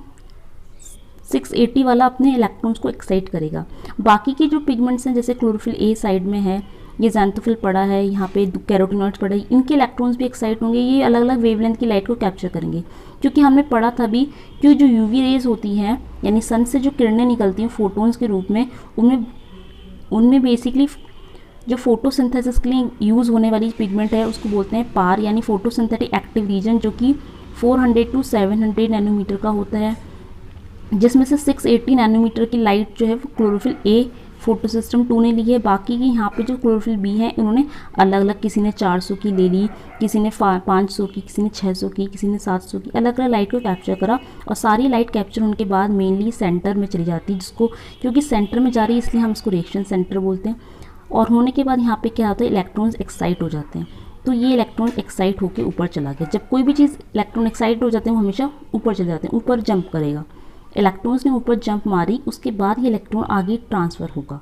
[SPEAKER 1] 680 वाला अपने इलेक्ट्रॉन्स को एक्साइट करेगा। बाकी के जो पिगमेंट्स हैं जैसे क्लोरोफिल ए साइड में है, ये ज़ैंथोफिल पड़ा है, यहाँ पे कैरोटीनॉइड्स पड़ा है, इनके इलेक्ट्रॉन्स भी एक्साइट होंगे, ये अलग अलग वेवलेंथ की लाइट को कैप्चर करेंगे। क्योंकि हमने पढ़ा था भी कि जो यूवी रेज होती हैं, यानी सन से जो किरणें निकलती हैं फोटोन्स के रूप में, उनमें बेसिकली जो फोटोसिंथेसिस के लिए यूज़ होने वाली पिगमेंट है उसको बोलते हैं पार यानी फोटोसिंथेटिक एक्टिव रीजन, जो कि 400 to 700 नैनोमीटर का होता है, जिसमें से 680 नैनोमीटर की लाइट जो है वो क्लोरोफिल ए फोटोसिस्टम 2 ने ली है। बाकी की यहाँ पे जो क्लोरोफिल बी है इन्होंने अलग अलग, किसी ने 400 की ले ली, किसी ने 500 की, किसी ने 600 की, किसी ने 700 की, अलग अलग लाइट को कैप्चर करा। और सारी लाइट कैप्चर होने के बाद मेनली सेंटर में चली जाती है, जिसको क्योंकि सेंटर में जा रही है इसलिए हम इसको रिएक्शन सेंटर बोलते हैं। और होने के बाद यहाँ पे क्या होता है, इलेक्ट्रॉन्स एक्साइट हो जाते हैं। तो ये इलेक्ट्रॉन एक्साइट होकर ऊपर चला गया। जब कोई भी चीज़ इलेक्ट्रॉन एक्साइट हो जाते हैं वो हमेशा ऊपर चले जाते हैं, ऊपर जंप करेगा। इलेक्ट्रॉन्स ने ऊपर जंप मारी, उसके बाद ये इलेक्ट्रॉन आगे ट्रांसफ़र होगा।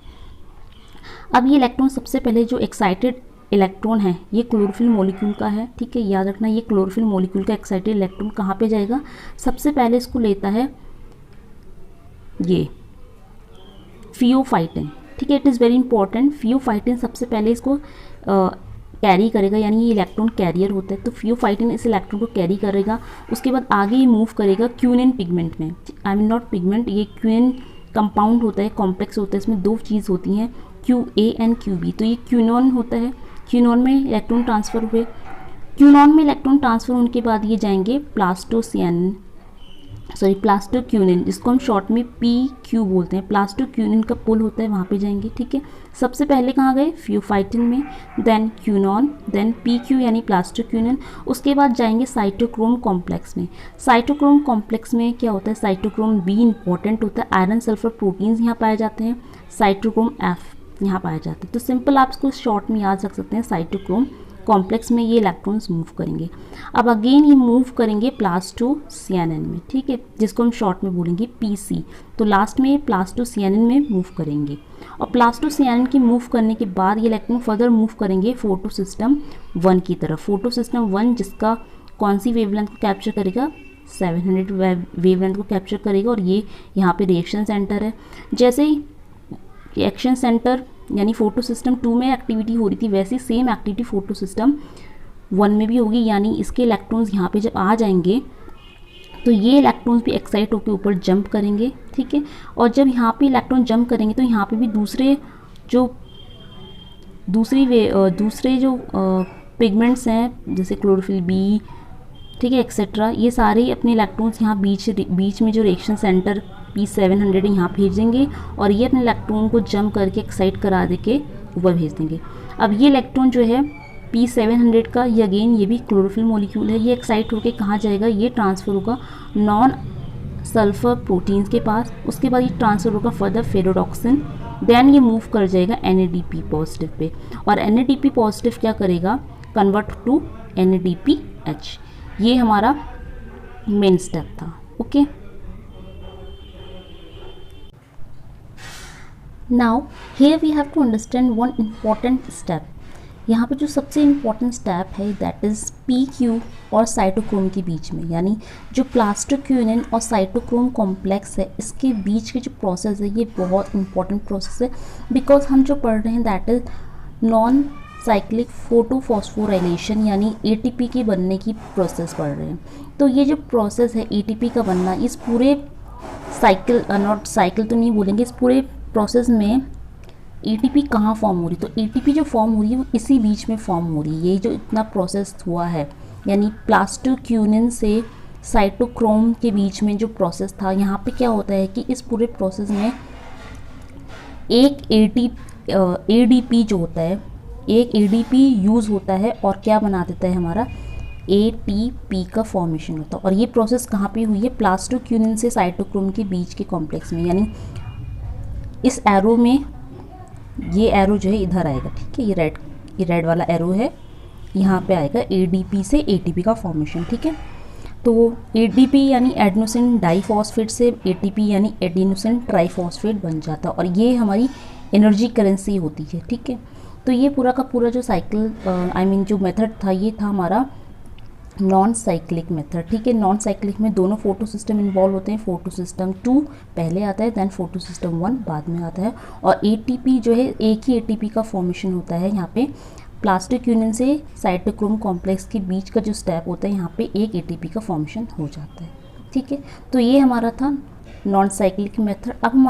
[SPEAKER 1] अब ये इलेक्ट्रॉन सबसे पहले जो एक्साइटेड इलेक्ट्रॉन है ये क्लोरोफिल मॉलिक्यूल का है, ठीक है, याद रखना। ये क्लोरोफिल मॉलिक्यूल का एक्साइटेड इलेक्ट्रॉन कहाँ पे जाएगा, सबसे पहले इसको लेता है ये फियोफाइटिन, ठीक है, it is very important. Pheophytin सबसे पहले इसको कैरी करेगा, यानी ये इलेक्ट्रॉन कैरियर होता है, तो फियोफाइटिन इस इलेक्ट्रॉन को कैरी करेगा। उसके बाद आगे ये मूव करेगा क्यूनिन पिगमेंट में, आई मीन नॉट पिगमेंट, ये क्यूनिन कंपाउंड होता है, कॉम्प्लेक्स होता है, इसमें दो चीज़ होती हैं, QA एंड QB। तो ये क्यूनॉन होता है, क्यूनॉन में इलेक्ट्रॉन ट्रांसफ़र हुए। क्यूनॉन में इलेक्ट्रॉन ट्रांसफ़र होने के बाद ये जाएंगे प्लास्टोक्यूनिन, जिसको हम शॉर्ट में PQ बोलते हैं। प्लास्टोक्यूनिन का पुल होता है, वहाँ पे जाएंगे, ठीक है। सबसे पहले कहाँ गए, फियोफाइटिन में, देन क्यूनॉन, देन PQ यानी प्लास्टोक्यूनिन। उसके बाद जाएंगे साइटोक्रोम कॉम्प्लेक्स में। साइटोक्रोम कॉम्प्लेक्स में क्या होता है, साइटोक्रोम B इंपॉर्टेंट होता है, आयरन सल्फर प्रोटीन्स यहाँ पाए जाते हैं, साइटोक्रोम F यहाँ पाए जाते हैं। तो सिंपल आप इसको शॉर्ट में याद रख सकते हैं, साइटोक्रोम कॉम्प्लेक्स में ये इलेक्ट्रॉन्स मूव करेंगे। अब अगेन ये मूव करेंगे प्लास्टोसियानिन में, ठीक है, जिसको हम शॉर्ट में बोलेंगे PC। तो लास्ट में प्लास्टोसियानिन में मूव करेंगे, और प्लास्टोसियानिन की मूव करने के बाद ये इलेक्ट्रॉन फर्दर मूव करेंगे फोटोसिस्टम 1 की तरफ। फोटोसिस्टम 1 जिसका कौन सी वेवलेंथ को कैप्चर करेगा, 700 वेवलेंथ को कैप्चर करेगा, और ये यहाँ पे रिएक्शन सेंटर है। जैसे ही रिएक्शन सेंटर यानी फोटो सिस्टम 2 में एक्टिविटी हो रही थी, वैसे सेम एक्टिविटी फोटो सिस्टम 1 में भी होगी, यानी इसके इलेक्ट्रॉन्स यहाँ पे जब आ जाएंगे तो ये इलेक्ट्रॉन्स भी एक्साइट होकर ऊपर जंप करेंगे, ठीक है। और जब यहाँ पे इलेक्ट्रॉन जंप करेंगे तो यहाँ पे भी दूसरे जो पिगमेंट्स हैं जैसे क्लोरोफिल B, ठीक है, एक्सेट्रा, ये सारे अपने इलेक्ट्रॉन्स यहाँ बीच में जो रिएक्शन सेंटर P700 यहाँ भेजेंगे, और ये अपने इलेक्ट्रॉन को जंप करके एक्साइट करा दे के ऊपर भेज देंगे। अब ये इलेक्ट्रॉन जो है P700 का, ये अगेन ये भी क्लोरोफिल मॉलिक्यूल है, ये एक्साइट होके कहाँ जाएगा, ये ट्रांसफ़र होगा नॉन सल्फर प्रोटीन्स के पास। उसके बाद ये ट्रांसफ़र होगा फर्दर फेरोडॉक्सिन, देन ये मूव कर जाएगा NADP पॉजिटिव पे, और NADP पॉजिटिव क्या करेगा, कन्वर्ट टू NADPH। ये हमारा मेन स्टेप था, okay. Now here we have to understand one important step. यहाँ पे जो सबसे इम्पॉर्टेंट स्टेप है दैट इज़ PQ और साइटोक्रोम के बीच में, यानी जो प्लास्टोक्यूनिन और साइटोक्रोम कॉम्प्लेक्स है इसके बीच के जो प्रोसेस है ये बहुत इंपॉर्टेंट प्रोसेस है, बिकॉज हम जो पढ़ रहे हैं that is non cyclic photophosphorylation, यानी ATP के बनने की प्रोसेस पढ़ रहे हैं। तो ये जो प्रोसेस है ATP का बनना, इस पूरे साइकिल, नॉट साइकिल तो नहीं बोलेंगे, इस पूरे प्रोसेस में ATP कहाँ फॉर्म हो रही, तो ATP जो फॉर्म हो रही है वो इसी बीच में फॉर्म हो रही है। ये जो इतना प्रोसेस हुआ है, यानी प्लास्टोक्यूनिन से साइटोक्रोम के बीच में जो प्रोसेस था, यहाँ पे क्या होता है कि इस पूरे प्रोसेस में एक ADP जो होता है, एक ADP यूज़ होता है और क्या बना देता है, हमारा ATP का फॉर्मेशन होता है। और ये प्रोसेस कहाँ पे हुई है, प्लास्टोक्यूनिन से साइटोक्रोम के बीच के कॉम्प्लेक्स में, यानी इस एरो में, ये एरो जो है इधर आएगा, ठीक है, ये रेड वाला एरो है, यहाँ पे आएगा ADP से ATP का फॉर्मेशन, ठीक है। तो ADP यानी एडेनोसिन डाइफॉस्फेट से ATP यानी एडेनोसिन ट्राइफॉस्फेट बन जाता है, और ये हमारी एनर्जी करेंसी होती है, ठीक है। तो ये पूरा का पूरा जो साइकिल जो मेथड था ये था हमारा नॉन साइक्लिक मेथड, ठीक है। नॉन साइक्लिक में दोनों फोटो सिस्टम इन्वॉल्व होते हैं, फोटो सिस्टम 2 पहले आता है, देन फोटो सिस्टम 1 बाद में आता है, और ATP जो है एक ही ATP का फॉर्मेशन होता है। यहाँ पे प्लास्टोक्यूनिन से साइटोक्रोम कॉम्प्लेक्स के बीच का जो स्टेप होता है, यहाँ पे एक ATP का फॉर्मेशन हो जाता है, ठीक है। तो ये हमारा था नॉन साइक्लिक मेथड। अब हम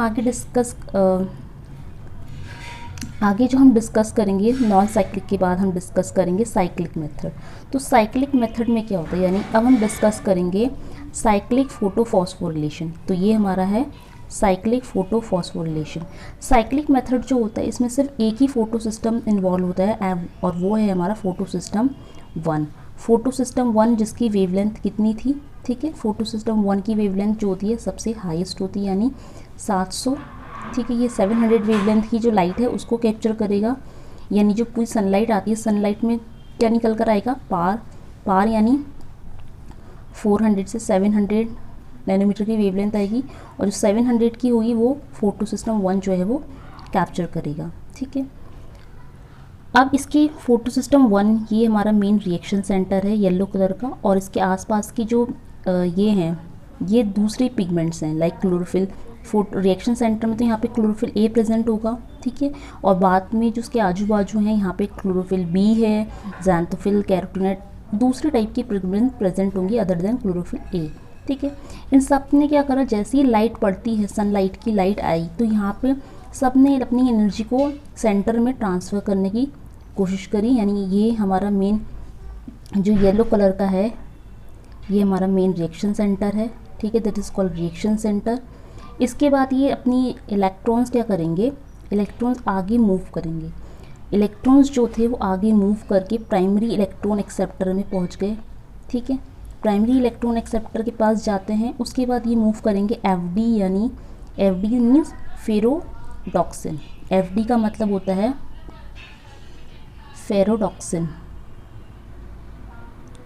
[SPEAKER 1] आगे जो हम डिस्कस करेंगे नॉन साइक्लिक के बाद हम डिस्कस करेंगे साइक्लिक मेथड। तो साइक्लिक मेथड में क्या होता है, यानी अब हम डिस्कस करेंगे साइक्लिक फोटोफॉस्फोरिलेशन। तो ये हमारा है साइक्लिक फोटोफॉस्फोरिलेशन। साइक्लिक मेथड जो होता है इसमें सिर्फ एक ही फोटो सिस्टम इन्वॉल्व होता है और वो है हमारा फोटो सिस्टम 1। फोटो सिस्टम 1 जिसकी वेवलेंथ कितनी थी, ठीक है, फोटो सिस्टम 1 की वेवलेंथ जो होती है सबसे हाईएस्ट होती है, यानी 700, ठीक है। ये 700 वेवलेंथ की जो लाइट है उसको कैप्चर करेगा, यानी जो पूरी सनलाइट आती है सनलाइट में क्या निकल कर आएगा, पार यानी 400 से 700 नैनोमीटर की वेवलेंथ आएगी, और जो 700 की होगी वो फोटो सिस्टम 1 जो है वो कैप्चर करेगा, ठीक है। अब इसकी फोटो सिस्टम 1 ये हमारा मेन रिएक्शन सेंटर है येलो कलर का, और इसके आसपास की जो ये हैं ये दूसरे पिगमेंट्स हैं लाइक क्लोरोफिल। रिएक्शन सेंटर में तो यहाँ पे क्लोरोफिल ए प्रेजेंट होगा, ठीक है, और बाद में जो उसके आजू बाजू हैं यहाँ पे क्लोरोफिल बी है, ज़ैंथोफिल, कैरोटीनेट, दूसरे टाइप की पिगमेंट प्रेजेंट होंगी अदर देन क्लोरोफिल ए, ठीक है। इन सब ने क्या करा, जैसे ही लाइट पड़ती है सनलाइट की लाइट आई तो यहाँ पे सब ने अपनी एनर्जी को सेंटर में ट्रांसफ़र करने की कोशिश करी, यानी ये हमारा मेन जो येलो कलर का है ये हमारा मेन रिएक्शन सेंटर है, ठीक है, that is called reaction centre. इसके बाद ये अपनी इलेक्ट्रॉन्स क्या करेंगे, इलेक्ट्रॉन्स आगे मूव करेंगे। इलेक्ट्रॉन्स जो थे वो आगे मूव करके प्राइमरी इलेक्ट्रॉन एक्सेप्टर में पहुंच गए, ठीक है, प्राइमरी इलेक्ट्रॉन एक्सेप्टर के पास जाते हैं। उसके बाद ये मूव करेंगे एफडी, यानी एफडी मीन्स फेरोडॉक्सिन। एफडी का मतलब होता है फेरोडॉक्सिन,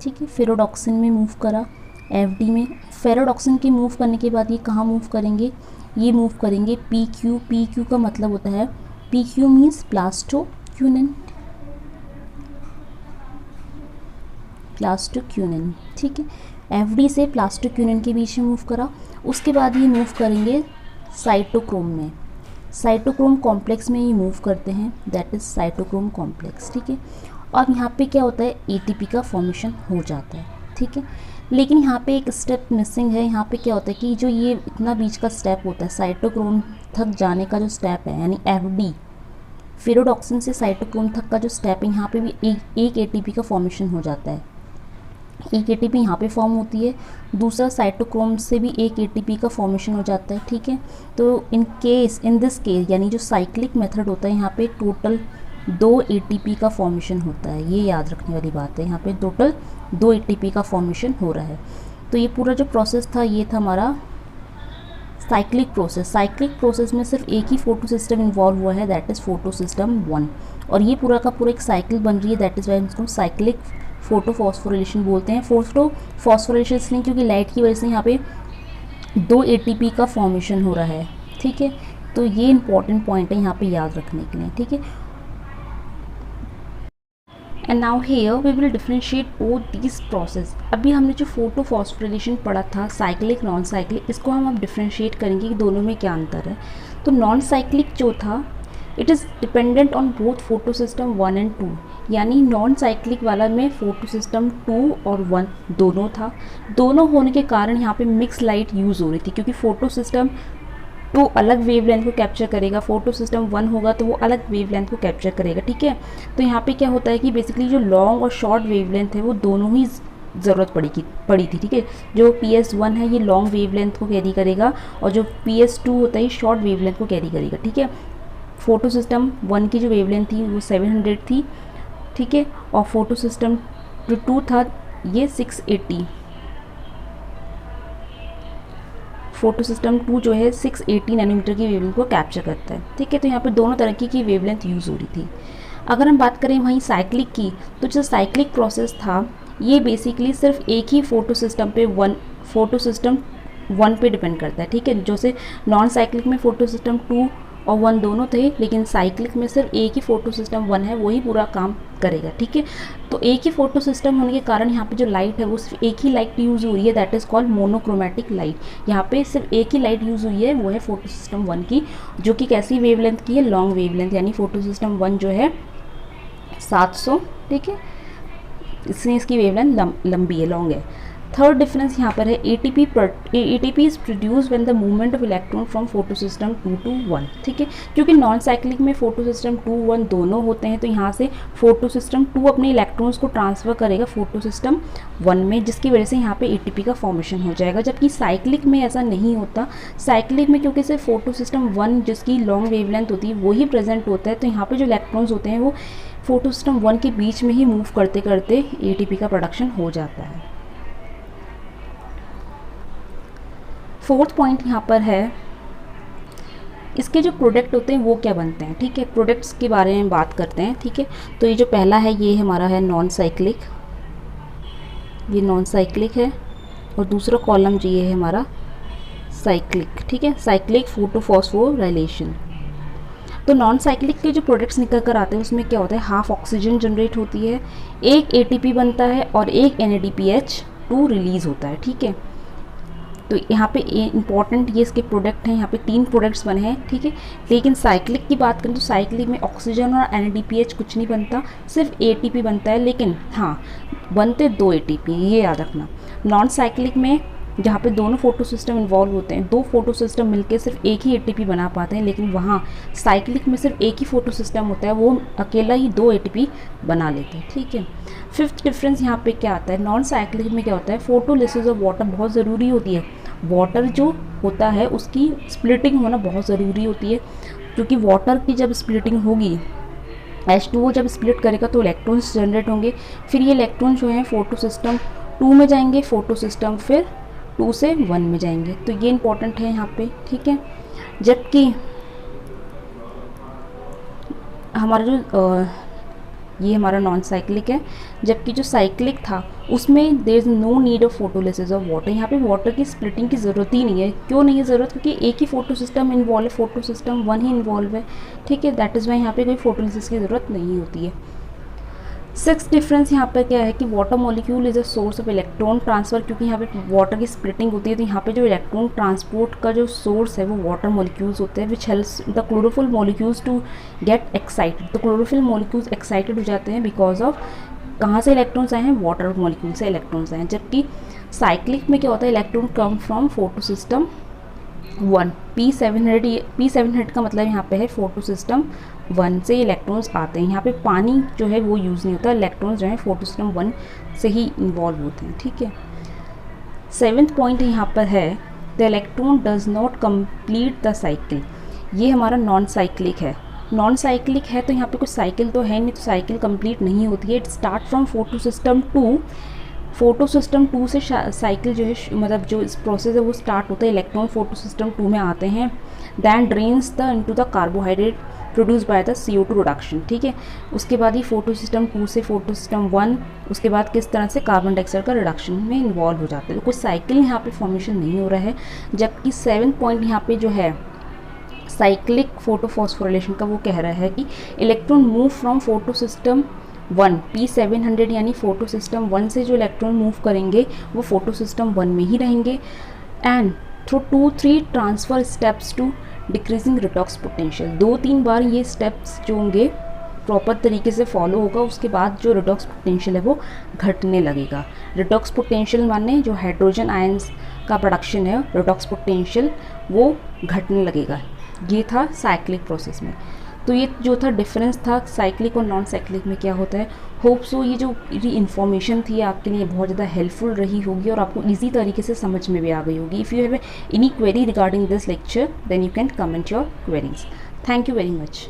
[SPEAKER 1] ठीक है, फेरोडॉक्सिन में मूव करा एफडी में। फेरोडॉक्सिन के मूव करने के बाद ये कहाँ मूव करेंगे, ये मूव करेंगे पीक्यू। पीक्यू का मतलब होता है, पीक्यू मीन्स प्लास्टोक्यूनिन, प्लास्टोक्यूनिन, ठीक है। एफडी से प्लास्टोक्यूनिन के बीच में मूव करा। उसके बाद ये मूव करेंगे साइटोक्रोम में, साइटोक्रोम कॉम्प्लेक्स में ये मूव करते हैं, दैट इज़ साइटोक्रोम कॉम्प्लेक्स, ठीक है। और यहाँ पे क्या होता है, एटीपी का फॉर्मेशन हो जाता है, ठीक है। लेकिन यहाँ पे एक स्टेप मिसिंग है। यहाँ पे क्या होता है कि जो ये इतना बीच का स्टेप होता है साइटोक्रोम तक जाने का जो स्टेप है, यानी एफडी फेरोडॉक्सिन से साइटोक्रोम तक का जो स्टेप है, यहाँ पे भी एक एटीपी का फॉर्मेशन हो जाता है। एक एटीपी यहाँ पे फॉर्म होती है, दूसरा साइटोक्रोम से भी एक एटीपी का फॉर्मेशन हो जाता है, ठीक है। तो इन दिस केस यानी जो साइक्लिक मेथड होता है यहाँ पे टोटल 2 एटीपी का फॉर्मेशन होता है, ये याद रखने वाली बात है। यहाँ पे टोटल 2 एटीपी का फॉर्मेशन हो रहा है। तो ये पूरा जो प्रोसेस था ये था हमारा साइक्लिक प्रोसेस। साइक्लिक प्रोसेस में सिर्फ एक ही फोटो सिस्टम इन्वॉल्व हुआ है, दैट इज़ फोटो सिस्टम 1, और ये पूरा का पूरा एक साइकिल बन रही है, दैट इज़ वाई इसको साइक्लिक फोटोफॉस्फोरिलेशन बोलते हैं। फोटोफॉस्फोरिलेशन इसलिए क्योंकि लाइट की वजह से यहाँ पे 2 एटीपी का फॉर्मेशन हो रहा है, ठीक है। तो ये इंपॉर्टेंट पॉइंट है यहाँ पे याद रखने के लिए, ठीक है। And now here we will differentiate both this process. अभी हमने जो फोटोफॉस्फोरिलेशन पढ़ा था साइक्लिक नॉन साइक्लिक, इसको हम अब डिफरेंशिएट करेंगे कि दोनों में क्या अंतर है। तो नॉन साइक्लिक जो था it is dependent on both photo system 1 and 2, यानी नॉन साइक्लिक वाला में फोटो सिस्टम 2 और 1 दोनों था। दोनों होने के कारण यहाँ पे मिक्स लाइट यूज़ हो रही थी, क्योंकि फोटो सिस्टम 2 अलग वेवलेंथ को कैप्चर करेगा, फोटो सिस्टम 1 होगा तो वो अलग वेवलेंथ को कैप्चर करेगा, ठीक है। तो यहाँ पे क्या होता है कि बेसिकली जो लॉन्ग और शॉर्ट वेवलेंथ है वो दोनों ही ज़रूरत पड़ी थी, ठीक है। जो PS1 है ये लॉन्ग वेवलेंथ को कैरी करेगा, और जो PS2 होता है ये शॉर्ट वेवलेंथ को कैरी करेगा, ठीक है। फोटो सिस्टम 1 की जो वेवलेंथ थी वो 700 थी, ठीक है, और फोटो सिस्टम 2 था ये 680। फोटो सिस्टम 2 जो है 680 नैनोमीटर की वेवलेंथ को कैप्चर करता है, ठीक है। तो यहाँ पे दोनों तरह की वेवलेंथ यूज़ हो रही थी। अगर हम बात करें वहीं साइक्लिक की, तो जो साइक्लिक प्रोसेस था ये बेसिकली सिर्फ एक ही फोटो सिस्टम 1 पे डिपेंड करता है, ठीक है। जैसे नॉन साइक्लिक में फोटो सिस्टम 2 और 1 दोनों थे, लेकिन साइक्लिक में सिर्फ एक ही फोटो सिस्टम 1 है, वही पूरा काम करेगा, ठीक है। तो एक ही फोटो सिस्टम होने के कारण यहाँ पे जो लाइट है वो सिर्फ एक ही लाइट यूज़ हो रही है, that is called monochromatic light. यहाँ पे सिर्फ एक ही लाइट यूज़ हुई है, वो है फोटो सिस्टम 1 की, जो कि कैसी वेवलेंथ की है, लॉन्ग वेवलेंथ, यानी फोटो सिस्टम 1 जो है 700, ठीक है, इसलिए इसकी वेवलेंथ लंबी है, लॉन्ग है। थर्ड डिफरेंस यहाँ पर है ATP is produce when the movement of electron from photosystem 2 to 1, ठीक है। क्योंकि नॉन साइक्लिक में फोटोसिस्टम 2, 1 दोनों होते हैं, तो यहाँ से फोटोसिस्टम 2 अपने इलेक्ट्रॉन्स को ट्रांसफ़र करेगा फोटोसिस्टम 1 में, जिसकी वजह से यहाँ पे एटीपी का फॉर्मेशन हो जाएगा। जबकि साइक्लिक में ऐसा नहीं होता। साइक्लिक में क्योंकि सिर्फ फोटोसिस्टम 1 जिसकी लॉन्ग वेवलेंथ होती है वही प्रेजेंट होता है, तो यहाँ पर जो इलेक्ट्रॉन्स होते हैं वो फोटोसिस्टम 1 के बीच में ही मूव करते करते एटीपी का प्रोडक्शन हो जाता है। फोर्थ पॉइंट यहाँ पर है, इसके जो प्रोडक्ट होते हैं वो क्या बनते हैं, ठीक है। प्रोडक्ट्स के बारे में बात करते हैं, ठीक है। तो ये जो पहला है ये हमारा है नॉन साइक्लिक, ये नॉन साइक्लिक है, और दूसरा कॉलम जो ये है हमारा साइक्लिक, ठीक है। Cyclic photophosphorylation. तो नॉन साइक्लिक के जो प्रोडक्ट्स निकल कर आते हैं उसमें क्या होता है, हाफ ऑक्सीजन जनरेट होती है, एक एटीपी बनता है और एक NADPH2 रिलीज़ होता है, ठीक है। तो यहाँ पे इंपॉर्टेंट ये इसके प्रोडक्ट हैं, यहाँ पे 3 प्रोडक्ट्स बने हैं, ठीक है। लेकिन साइक्लिक की बात करें तो साइक्लिक में ऑक्सीजन और NADPH कुछ नहीं बनता, सिर्फ ATP बनता है। लेकिन हाँ, बनते 2 ATP, ये याद रखना। नॉन साइक्लिक में जहाँ पे दोनों फोटो सिस्टम इन्वॉल्व होते हैं, 2 फोटो सिस्टम मिलके सिर्फ एक ही ATP बना पाते हैं, लेकिन वहाँ साइक्लिक में सिर्फ एक ही फोटो सिस्टम होता है, वो अकेला ही 2 ATP बना लेते हैं, ठीक है। फिफ्थ डिफरेंस यहाँ पे क्या आता है, नॉन साइक्लिक में क्या होता है, फोटोलिसिस ऑफ वाटर बहुत ज़रूरी होती है। वाटर जो होता है उसकी स्प्लिटिंग होना बहुत ज़रूरी होती है, क्योंकि वाटर की जब स्प्लिटिंग होगी, H2O जब स्प्लिट करेगा तो इलेक्ट्रॉन्स जनरेट होंगे, फिर ये इलेक्ट्रॉन जो हैं फोटो सिस्टम 2 में जाएंगे, फोटो सिस्टम फिर 2 से 1 में जाएंगे। तो ये इंपॉर्टेंट है यहाँ पे, ठीक है। जबकि हमारा जो ये हमारा नॉन साइक्लिक है, जबकि जो साइक्लिक था उसमें there is no need of photolysis of water. यहाँ पे वाटर की स्प्लिटिंग की ज़रूरत ही नहीं है। क्यों नहीं है ज़रूरत, क्योंकि एक ही फोटो सिस्टम इन्वॉल्व है, फोटो सिस्टम 1 ही इन्वॉल्व है, ठीक है। दैट इज़ वाई यहाँ पे कोई फोटोलिसिस की ज़रूरत नहीं होती है। सिक्स डिफरेंस यहाँ पर क्या है कि water molecule is a source of electron transfer, क्योंकि यहाँ पे वाटर की स्प्लिटिंग होती है, तो यहाँ पे जो इलेक्ट्रॉन ट्रांसपोर्ट का जो सोर्स है वो वाटर मॉलिक्यूल्स होते हैं, which helps the chlorophyll molecules to get excited. तो क्लोरोफिल मॉलिक्यूल्स एक्साइटेड हो जाते हैं बिकॉज ऑफ कहाँ से इलेक्ट्रॉन्स आए हैं, वाटर मॉलिक्यूल से इलेक्ट्रॉन्स आए हैं। जबकि साइक्लिक में क्या होता है, electron come from photo system 1, P700 का मतलब यहाँ पे है फोटो सिस्टम 1 से इलेक्ट्रॉन्स आते हैं। यहाँ पे पानी जो है वो यूज़ नहीं होता, इलेक्ट्रॉन्स जो है फोटो सिस्टम 1 से ही इन्वॉल्व होते हैं, ठीक है। 7th पॉइंट यहाँ पर है, the electron does not complete the cycle. ये हमारा नॉन साइक्लिक है। नॉन साइक्लिक है तो यहाँ पे कुछ साइकिल तो है नहीं, तो साइकिल कंप्लीट नहीं होती है। It start from photo system 2, photo system 2 से साइकिल जो है, मतलब जो इस प्रोसेस है वो स्टार्ट होता है, इलेक्ट्रॉन फोटो सिस्टम 2 में आते हैं, than drains the into the carbohydrate produce by the CO2 reduction, ठीक है। उसके बाद ये फोटो सिस्टम 2 से फोटो सिस्टम 1, उसके बाद किस तरह से कार्बन डाइऑक्साइड का रिडक्शन में इन्वॉल्व हो जाते हैं। तो कुछ साइकिल यहाँ पे फॉर्मेशन नहीं हो रहा है। जबकि 7th पॉइंट यहाँ पे जो है साइक्लिक फोटोफॉस्फोराइलेशन का, वो कह रहा है कि electron move from photo system 1 P700 यानी फोटो सिस्टम 1 से जो इलेक्ट्रॉन मूव करेंगे वो फोटो सिस्टम 1 में ही रहेंगे, and through 2-3 transfer steps to decreasing redox potential. 2-3 बार ये स्टेप्स जो होंगे प्रॉपर तरीके से फॉलो होगा, उसके बाद जो रिडॉक्स पोटेंशियल है वो घटने लगेगा। रिडॉक्स पोटेंशियल माने जो हाइड्रोजन आयंस का प्रोडक्शन है, रिडॉक्स पोटेंशियल वो घटने लगेगा। ये था साइक्लिक प्रोसेस में। तो ये जो था डिफरेंस था साइक्लिक और नॉन साइक्लिक में क्या होता है। होप सो ये जो इन्फॉर्मेशन थी आपके लिए बहुत ज़्यादा हेल्पफुल रही होगी और आपको ईजी तरीके से समझ में भी आ गई होगी। If you have any query regarding this lecture then you can comment your queries. Thank you very much.